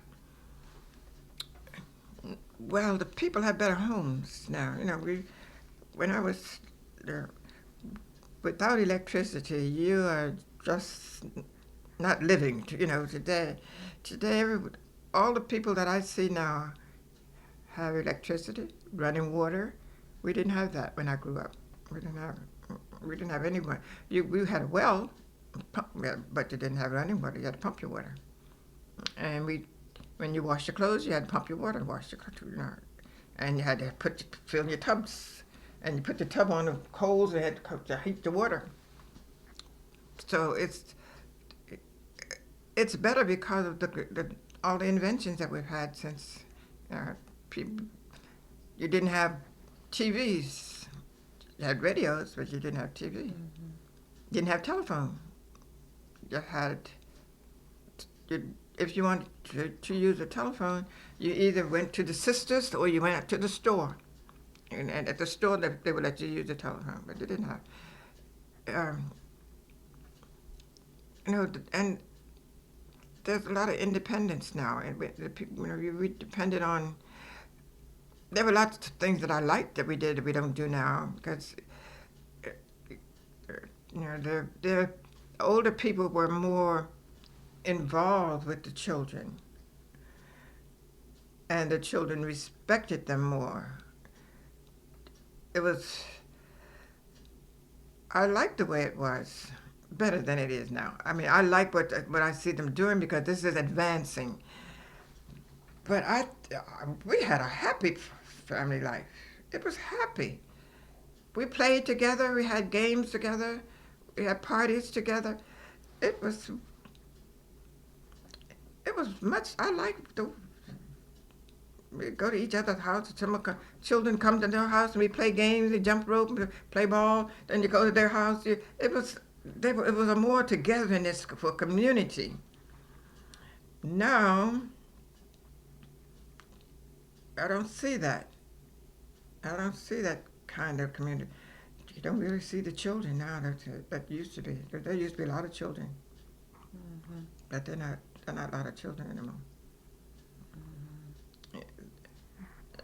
Well, the people have better homes now. When I was there, without electricity, you are just not living. Today, all the people that I see now have electricity, running water. We didn't have that when I grew up. We didn't have anyone. We had a well, but you didn't have running water. You had to pump your water. And when you wash your clothes, you had to pump your water to wash your clothes. And you had to fill your tubs, and you put the tub on the coals and had to heat the water. So it's better because of all the inventions that we've had since people. You didn't have TVs. You had radios, but you didn't have TV. You didn't have telephone. You had. If you wanted to use a telephone, you either went to the sisters or you went out to the store. And at the store, they would let you use the telephone, but they didn't have. And there's a lot of independence now, and the people, we depended on. There were lots of things that I liked that we did that we don't do now because, the older people were more involved with the children, and the children respected them more. It was. I liked the way it was better than it is now. I mean, I like what I see them doing because this is advancing. But we had a happy family life. It was happy. We played together. We had games together. We had parties together. It was. It was much. I liked the. We go to each other's house. Children come to their house and we play games. We jump rope, play ball. Then you go to their house. It was. It was a more togetherness for community. Now, I don't see that. I don't see that kind of community. You don't really see the children now that used to be. There used to be a lot of children, but they're not a lot of children anymore.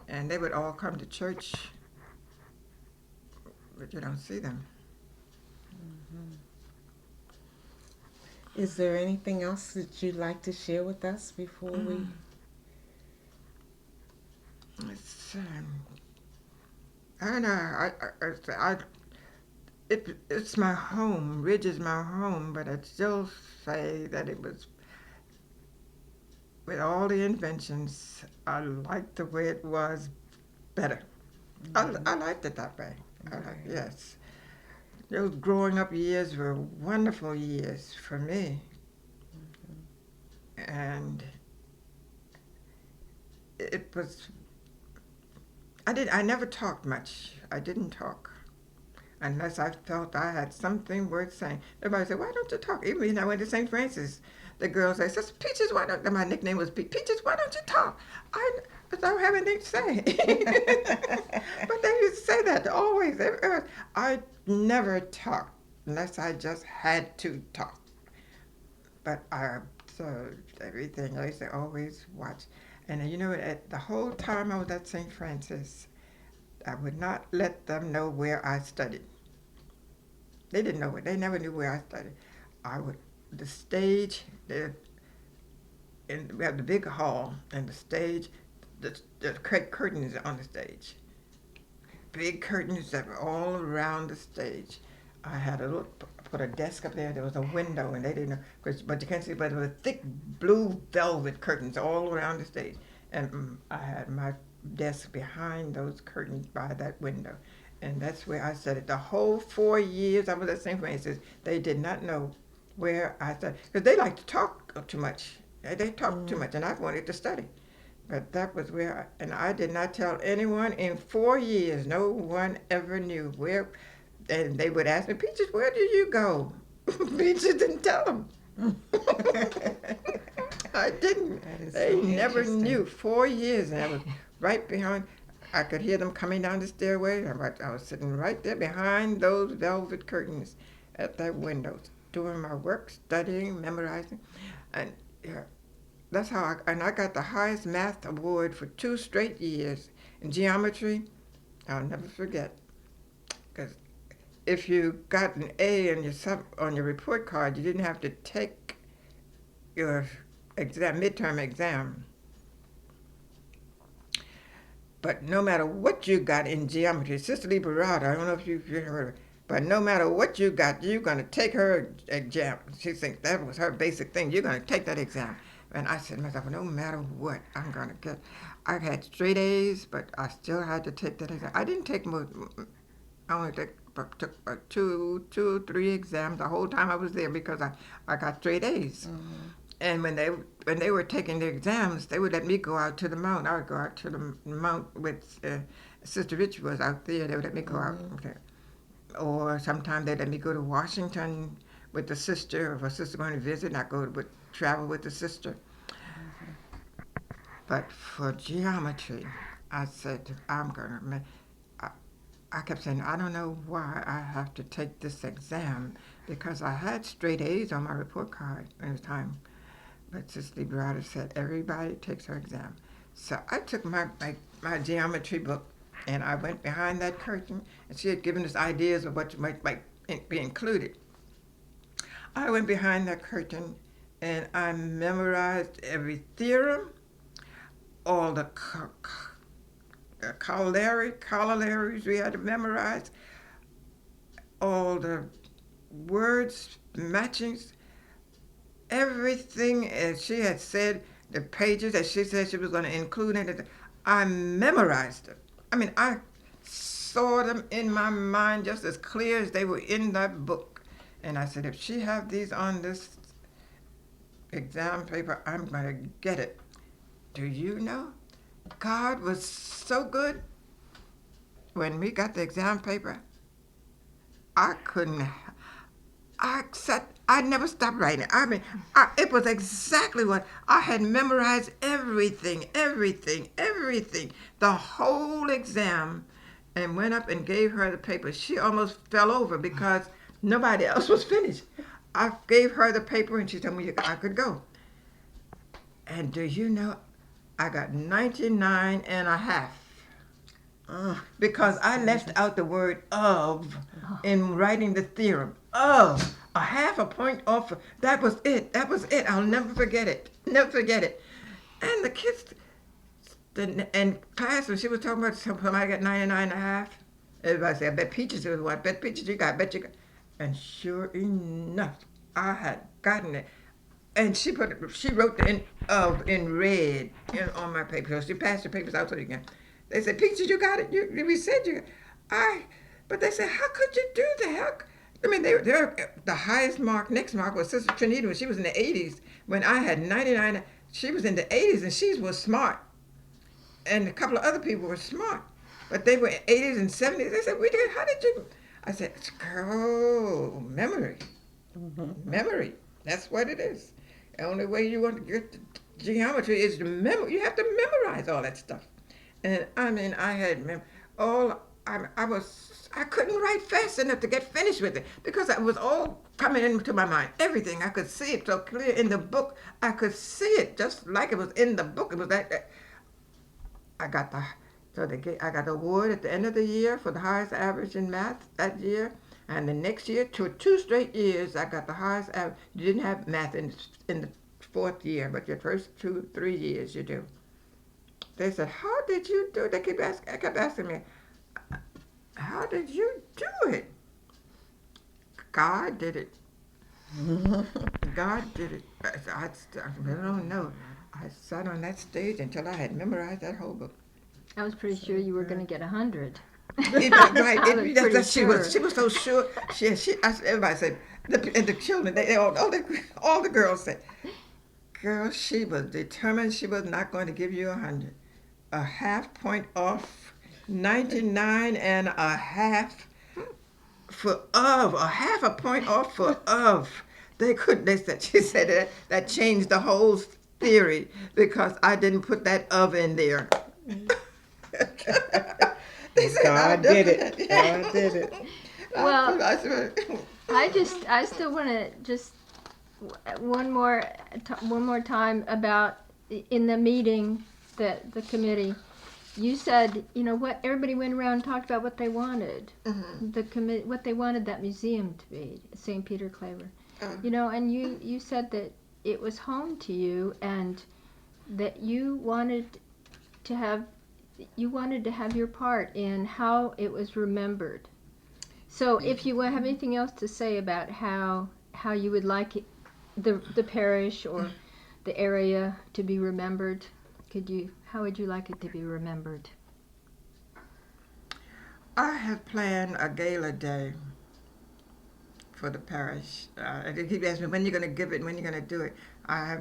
And they would all come to church, but you don't see them.
Is there anything else that you'd like to share with us before we?
It's, I don't know. It's my home. Ridge is my home, but I'd still say that it was, with all the inventions, I liked the way it was better. I liked it that way. Yes. Those growing up years were wonderful years for me. And it was, I never talked much. I didn't talk unless I felt I had something worth saying. Everybody said, why don't you talk? Even when I went to St. Francis, the girls say, Sister Peaches, why don't, my nickname was Peaches, why don't you talk? I don't have anything to say. But they used to say that always. I never talked unless I just had to talk. But I observed everything. I used to always watch. And the whole time I was at St. Francis, I would not let them know where I studied. They didn't know it. They never knew where I studied. The stage, we have the big hall and the stage, the curtains on the stage. Big curtains that were all around the stage. I had put a desk up there. There was a window, and they didn't know, but you can't see. But there were thick blue velvet curtains all around the stage, and I had my desk behind those curtains by that window, and that's where I studied. The whole 4 years I was at St. Francis, they did not know where I studied because they like to talk too much. They talk too much, and I wanted to study. But that was where, and I did not tell anyone in 4 years. No one ever knew where. And they would ask me, Peaches, where did you go? Peaches didn't tell them. I didn't. They never knew. 4 years, and I was right behind. I could hear them coming down the stairway. I was sitting right there behind those velvet curtains at that window, doing my work, studying, memorizing, and that's how I got the highest math award for 2 straight years in geometry. I'll never forget, because if you got an A on your report card, you didn't have to take your midterm exam. But no matter what you got in geometry, Sister Liberata, I don't know if you've heard of her, but no matter what you got, you're going to take her exam. She thinks that was her basic thing. You're going to take that exam. And I said to myself, no matter what, I'm going to get. I had straight A's, but I still had to take that exam. I didn't take more. I only took 2, 3 exams the whole time I was there because I got straight A's. And when they were taking the exams, they would let me go out to the mount. I would go out to the mount with Sister Rich was out there. They would let me go out there. Or sometimes they'd let me go to Washington with the sister. If a sister going to visit, I would travel with the sister. But for geometry, I said, I'm going to. I kept saying, I don't know why I have to take this exam because I had straight A's on my report card at the time. But Sister Browder said everybody takes her exam. So I took my geometry book and I went behind that curtain, and she had given us ideas of what might be included. I went behind that curtain and I memorized every theorem, all the corollaries we had to memorize, all the words, matchings, everything as she had said, the pages that she said she was going to include in it. I memorized them. I mean, I saw them in my mind just as clear as they were in that book. And I said, if she have these on this exam paper, I'm going to get it. Do you know? God was so good. When we got the exam paper, I couldn't. I never stopped writing. I mean, it was exactly what I had memorized. Everything, the whole exam, and went up and gave her the paper. She almost fell over because nobody else was finished. I gave her the paper, and she told me I could go. And do you know, I got 99 and a half. Because I left out the word of in writing the theorem. Of. A half a point off. That was it. I'll never forget it. And the kids, in class, when she was talking about somebody got 99 and a half, everybody said, I bet Peaches was what? Bet Peaches you got. And sure enough, I had gotten it. And she wrote the of in red on my paper. So she passed the papers out so you can. They said, Peaches, you got it. We said you. But they said, how could you do that? I mean, they're the highest mark. Next mark was Sister Trinita when she was in the 80s. When I had 99, she was in the 80s and she was smart. And a couple of other people were smart, but they were 80s and 70s. They said, how did you? I said, girl, memory. Memory. That's what it is. The only way you want to get the geometry is to memorize. You have to memorize all that stuff. And I mean, I had I couldn't write fast enough to get finished with it because it was all coming into my mind. Everything, I could see it so clear in the book. I could see it just like it was in the book. It was that I got I got the award at the end of the year for the highest average in math that year. And the next year, two straight years, I got the highest average. You didn't have math in the fourth year, but your first 3 years you do. They said, how did you do it? I kept asking me, how did you do it? God did it. God did it. I don't know. I sat on that stage until I had memorized that whole book.
I was pretty sure you were going to get 100.
Right. She was so sure. Everybody said, and the children, all the girls said, girl, she was determined she was not going to give you 100. A half point off, 99 and a half for of, a half a point off for of. She said that changed the whole theory because I didn't put that of in there. They said,
God did it. God did it.
Well, I still want to just one more time about in the meeting that the committee. You said, what everybody went around and talked about what they wanted. Mm-hmm. What they wanted that museum to be, St. Peter Claver. And you said that it was home to you and that you wanted to have your part in how it was remembered. So if you have anything else to say about how you would like it, the parish or the area to be remembered, how would you like it to be remembered?
I have planned a gala day for the parish. They keep asking me, when you're going to give it, when you're going to do it. I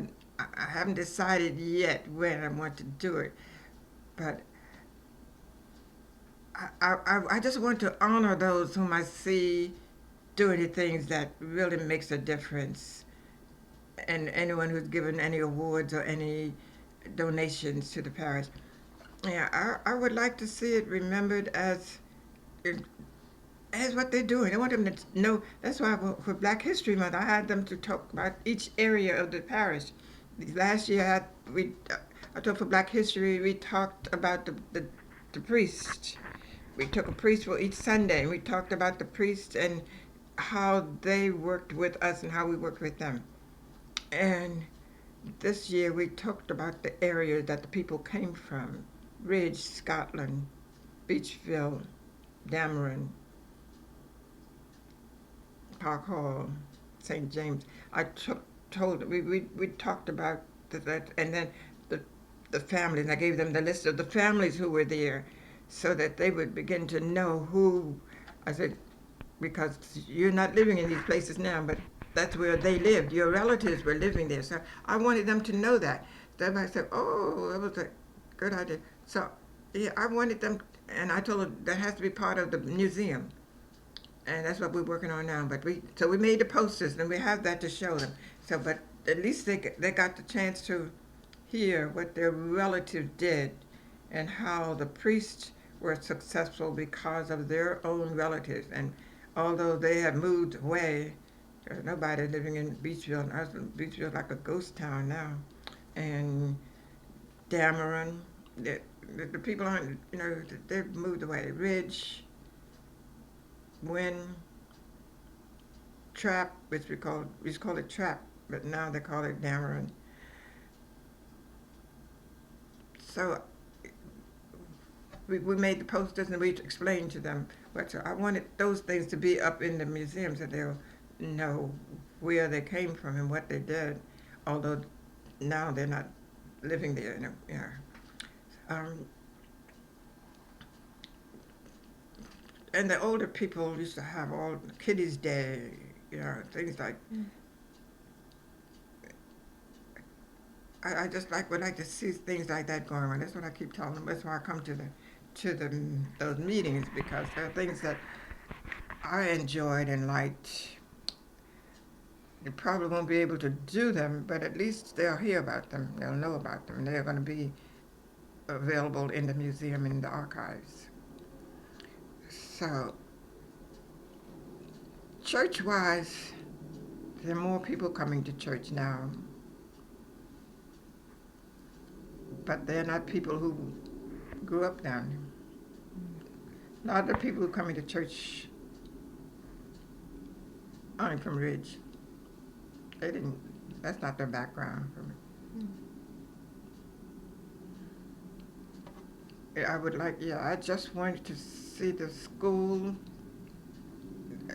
haven't decided yet when I want to do it, but I just want to honor those whom I see doing the things that really makes a difference, and anyone who's given any awards or any donations to the parish. Yeah, I would like to see it remembered as what they're doing. I want them to know. That's why for Black History Month, I had them to talk about each area of the parish last year I taught for Black History. We talked about the priest. We took a priest for each Sunday, and we talked about the priest and how they worked with us and how we worked with them. And this year we talked about the area that the people came from: Ridge, Scotland, Beachville, Dameron, Park Hall, St. James. We talked about that, and then the the families. I gave them the list of the families who were there, so that they would begin to know who. I said, because you're not living in these places now, but that's where they lived. Your relatives were living there, so I wanted them to know that. So everybody said, "Oh, that was a good idea." So yeah, I wanted them, and I told them that has to be part of the museum, and that's what we're working on now. But we made the posters, and we have that to show them. So, but at least they got the chance to hear what their relatives did, and how the priests were successful because of their own relatives. And although they have moved away, there's nobody living in Beachville. Beachville like a ghost town now, and Dameron. The people aren't, they've moved away. Ridge, Wynn, Trap, which we used to call it Trap, but now they call it Dameron. So we made the posters, and we explained to them what. So I wanted those things to be up in the museum, so they'll know where they came from and what they did. Although now they're not living there. And the older people used to have all Kiddies Day, things like. I just would like to see things like that going on. That's what I keep telling them. That's why I come to those meetings, because there are things that I enjoyed and liked. You probably won't be able to do them, but at least they'll hear about them. They'll know about them. They're going to be available in the museum, in the archives. So, church-wise, there are more people coming to church now. But they're not people who grew up down there. A lot of the people who come into church aren't from Ridge. That's not their background. I just wanted to see the school.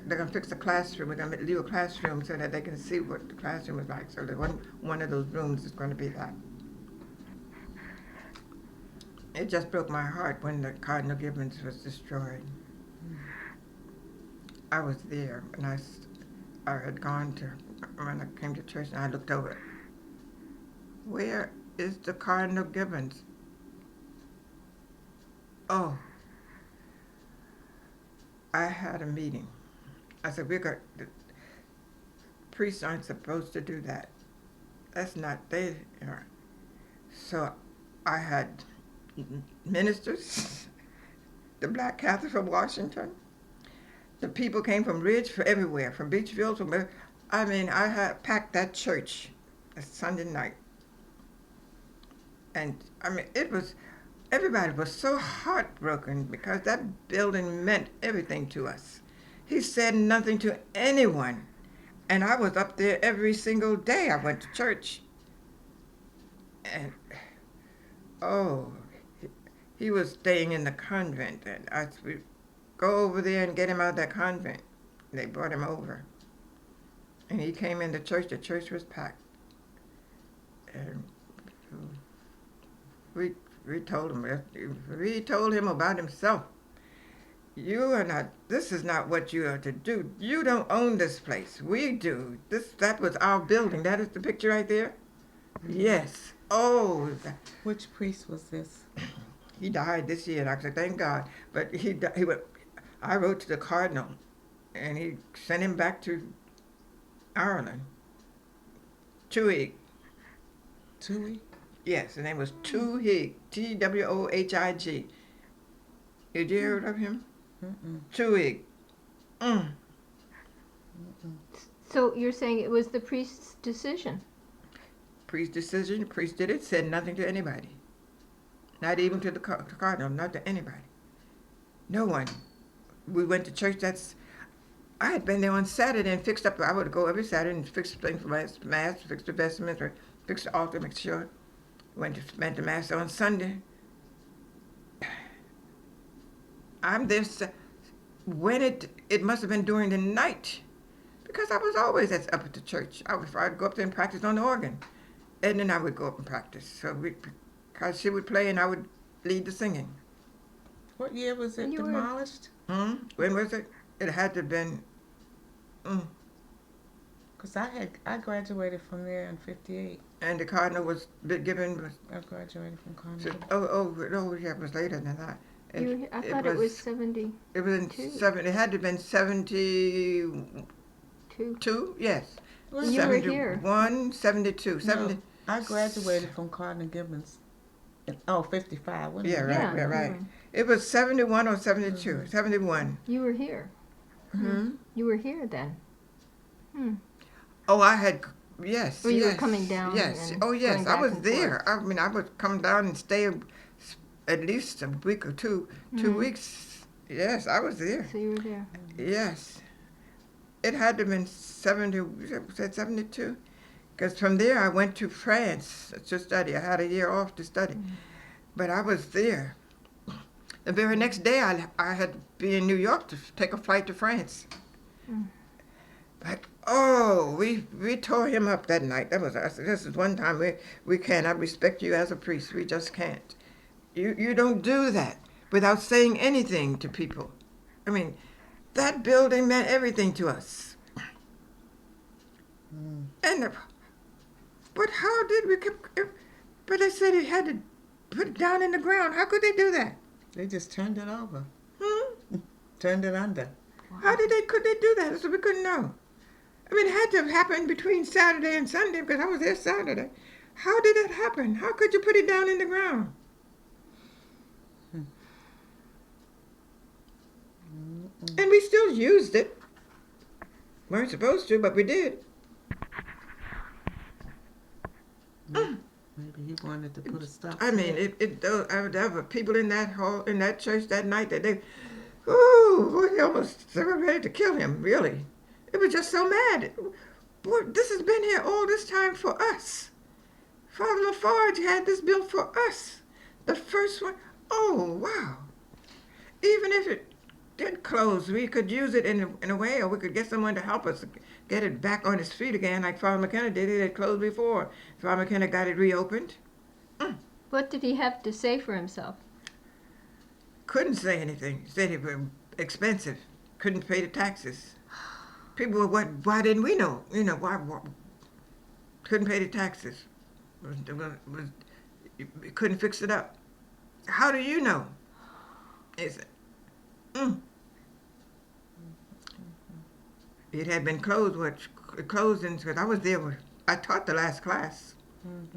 They're going to fix the classroom. We're going to leave a classroom so that they can see what the classroom is like. So one of those rooms is going to be that. It just broke my heart when the Cardinal Gibbons was destroyed. I was there, and I had gone when I came to church, and I looked over. Where is the Cardinal Gibbons? Oh, I had a meeting. I said, the priests aren't supposed to do that. That's not they. So I had ministers, the Black Catholics from Washington. The people came from Ridge, from everywhere, from Beachville. I had packed that church a Sunday night. And everybody was so heartbroken because that building meant everything to us. He said nothing to anyone. And I was up there every single day. I went to church. And, he was staying in the convent, and I would go over there and get him out of that convent. They brought him over, and he came into church. The church was packed, and we told him about himself. This is not what you are to do. You don't own this place. We do. That was our building. That is the picture right there. Yes. Oh.
Which priest was this?
He died this year, and I said, thank God. But I wrote to the Cardinal, and he sent him back to Ireland. Twohig.
Twohig?
Yes, his name was Twohig, Twohig. Did you hear of him? Twohig.
So you're saying it was the priest's decision?
Priest decision. The priest did it. Said nothing to anybody. Not even to the cardinal. Not to anybody. No one. We went to church. I had been there on Saturday and fixed up. I would go every Saturday and fix things for mass, fix the vestments, or fix the altar, make sure. Went to mass on Sunday. I'm there. When it must have been during the night, because I was always up at the church. I'd go up there and practice on the organ, and then I would go up and practice. So because she would play and I would lead the singing.
What year was it demolished?
When was it? It had to have been.
Because I graduated from there in '58.
And the cardinal was given.
I graduated from Cardinal.
No, yeah, it was later than that.
I thought it was 70.
It was in It had to have been 72. Yes.
Well, you were here.
72. 70.
No, I graduated from Cardinal Gibbons. 55. Wasn't
Yeah,
it?
right, yeah, right. It was 71 or 72. 71.
You were here.
Hmm?
You were here then.
Oh, I had. Yes.
Or you were
yes,
coming down.
Yes.
And
Oh, yes.
going
I
back
was
and
there.
forth.
I mean, I would come down and stay at least a week or two. 2 weeks. Yes, I was there.
So you were there.
Yes. It had to have been 70. Was that 72? Because from there I went to France to study. I had a year off to study. But I was there. The very next day I had to be in New York to take a flight to France. But we tore him up that night. That was us. This is one time we cannot respect you as a priest. We just can't. You don't do that without saying anything to people. I mean, that building meant everything to us. But how did we? But they said he had to put it down in the ground. How could they do that?
They just turned it over.
Turned
it under.
Wow.
Could they do that? So we couldn't know. I mean, it had to have happened between Saturday and Sunday because I was there Saturday. How did that happen? How could you put it down in the ground? And we still used it. Weren't supposed to, but we did.
Maybe he wanted to put a stop.
I mean, there were people in that hall, in that church that night that they almost were ready to kill him, really. It was just so mad. Boy, this has been here all this time for us. Father Lafarge had this built for us. The first one. Oh, wow. Even if it did close, we could use it in a way, or we could get someone to help us get it back on its feet again, like Father McKenna did. It had closed before. Father McKenna got it reopened.
What did he have to say for himself?
Couldn't say anything. Said it was expensive. Couldn't pay the taxes. People were, why didn't we know? Why couldn't pay the taxes. Couldn't fix it up. How do you know? He said, It had been closed, because I was there, I taught the last class.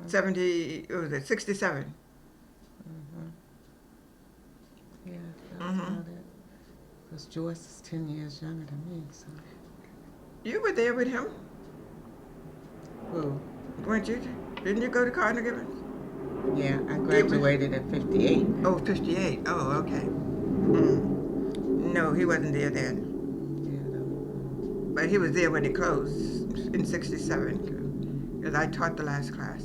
67.
Yeah, that's about it. Because Joyce is 10 years younger than me, so.
You were there with him,
Who?
weren't you? Didn't you go to Cardinal Gibbons?
Yeah, I graduated at 58.
Oh, 58. Oh, okay. No, he wasn't there then.
Yeah,
But he was there when it closed in 67, because I taught the last class.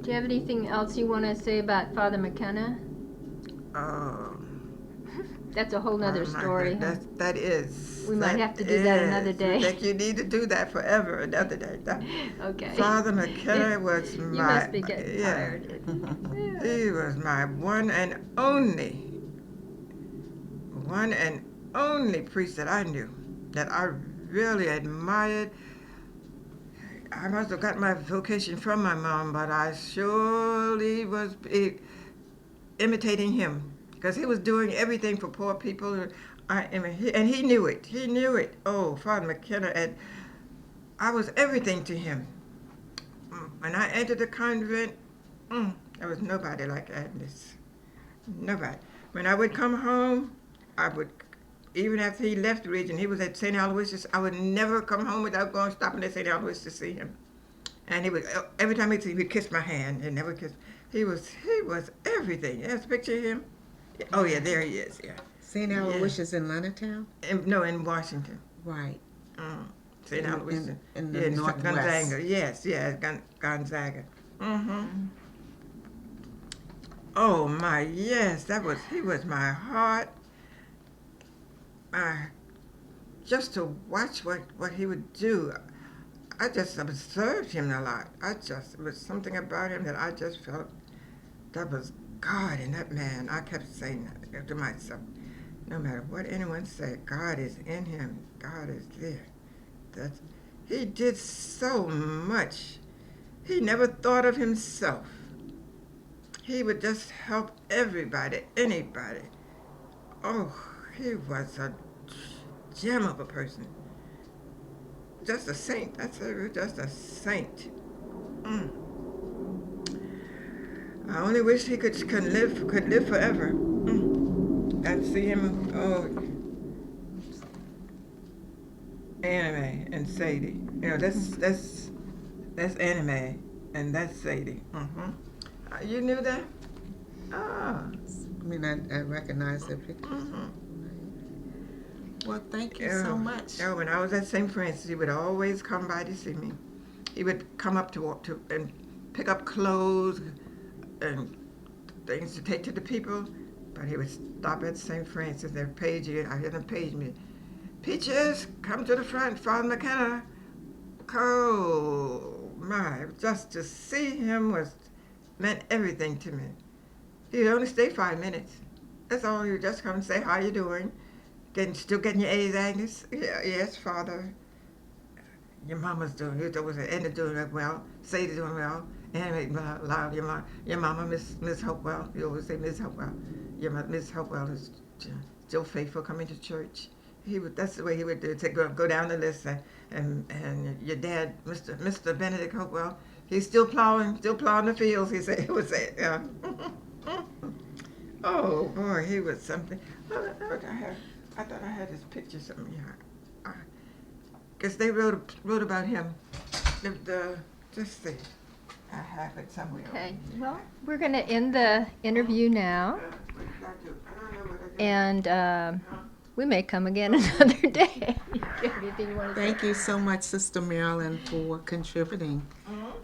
Do you have anything else you want to say about Father McKenna?
Oh.
That's a whole nother story. Huh?
That is.
We might have to do that another day.
That you need to do that forever, another day.
Okay.
Father McKenna was my.
You must be getting tired.
He was my one and only priest that I knew, that I really admired. I must have got my vocation from my mom, but I surely was imitating him, because he was doing everything for poor people. And he knew it. He knew it. Oh, Father McKenna, and I was everything to him. When I entered the convent, there was nobody like Agnes. Nobody. When I would come home, I would even after he left the region, he was at St. Aloysius. I would never come home without going stopping at St. Aloysius to see him. And he would every time he'd see, he'd kiss my hand. He never kissed. He was everything. You have a picture of him? Oh yeah, there he is. Yeah.
St. Aloysius in Leonardtown?
No, in Washington.
Right.
St. Aloysius.
In the Northwest.
Gonzaga. Yes, Gonzaga. Mm-hmm. Oh my, yes, he was my heart. Just to watch what he would do. I just observed him a lot. It was something about him that I just felt that was God in that man. I kept saying that to myself. No matter what anyone said, God is in him. God is there. He did so much. He never thought of himself. He would just help everybody, anybody. Oh, he was a gem of a person. Just a saint. That's it. Just a saint. I only wish he could live forever. And see him. Oh, Anime and Sadie. You know, that's Anime and that's Sadie. You knew that? Ah.
I mean, I recognize their pictures. Well, thank you so much.
Yeah, when I was at St. Francis, he would always come by to see me. He would come up to and pick up clothes and things to take to the people, but he would stop at St. Francis. They're paging. I hear them page me. Peaches, come to the front, Father McKenna. Oh my! Just to see him meant everything to me. He'd only stay 5 minutes. That's all. You just come and say how you doing. Still getting your A's, Agnes? Yeah, yes, Father. Your mama's doing it. Anna doing well. Sadie doing well. Anyway, loud. Your mama, Miss Hopewell. You always say Miss Hopewell. Miss Hopewell is still faithful, coming to church. That's the way he would do it. Go down the list, and your dad, Mr. Benedict Hopewell, he's still plowing the fields. He would say, yeah. Oh boy, he was something. I thought I had his picture somewhere. Yeah. Guess they wrote about him. Just see. I have it somewhere.
Okay, well, we're going to end the interview now, and we may come again another day. Anything you want to say?
Thank you so much, Sister Marilyn, for contributing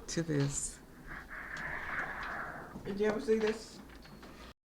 to this.
Did you ever see this?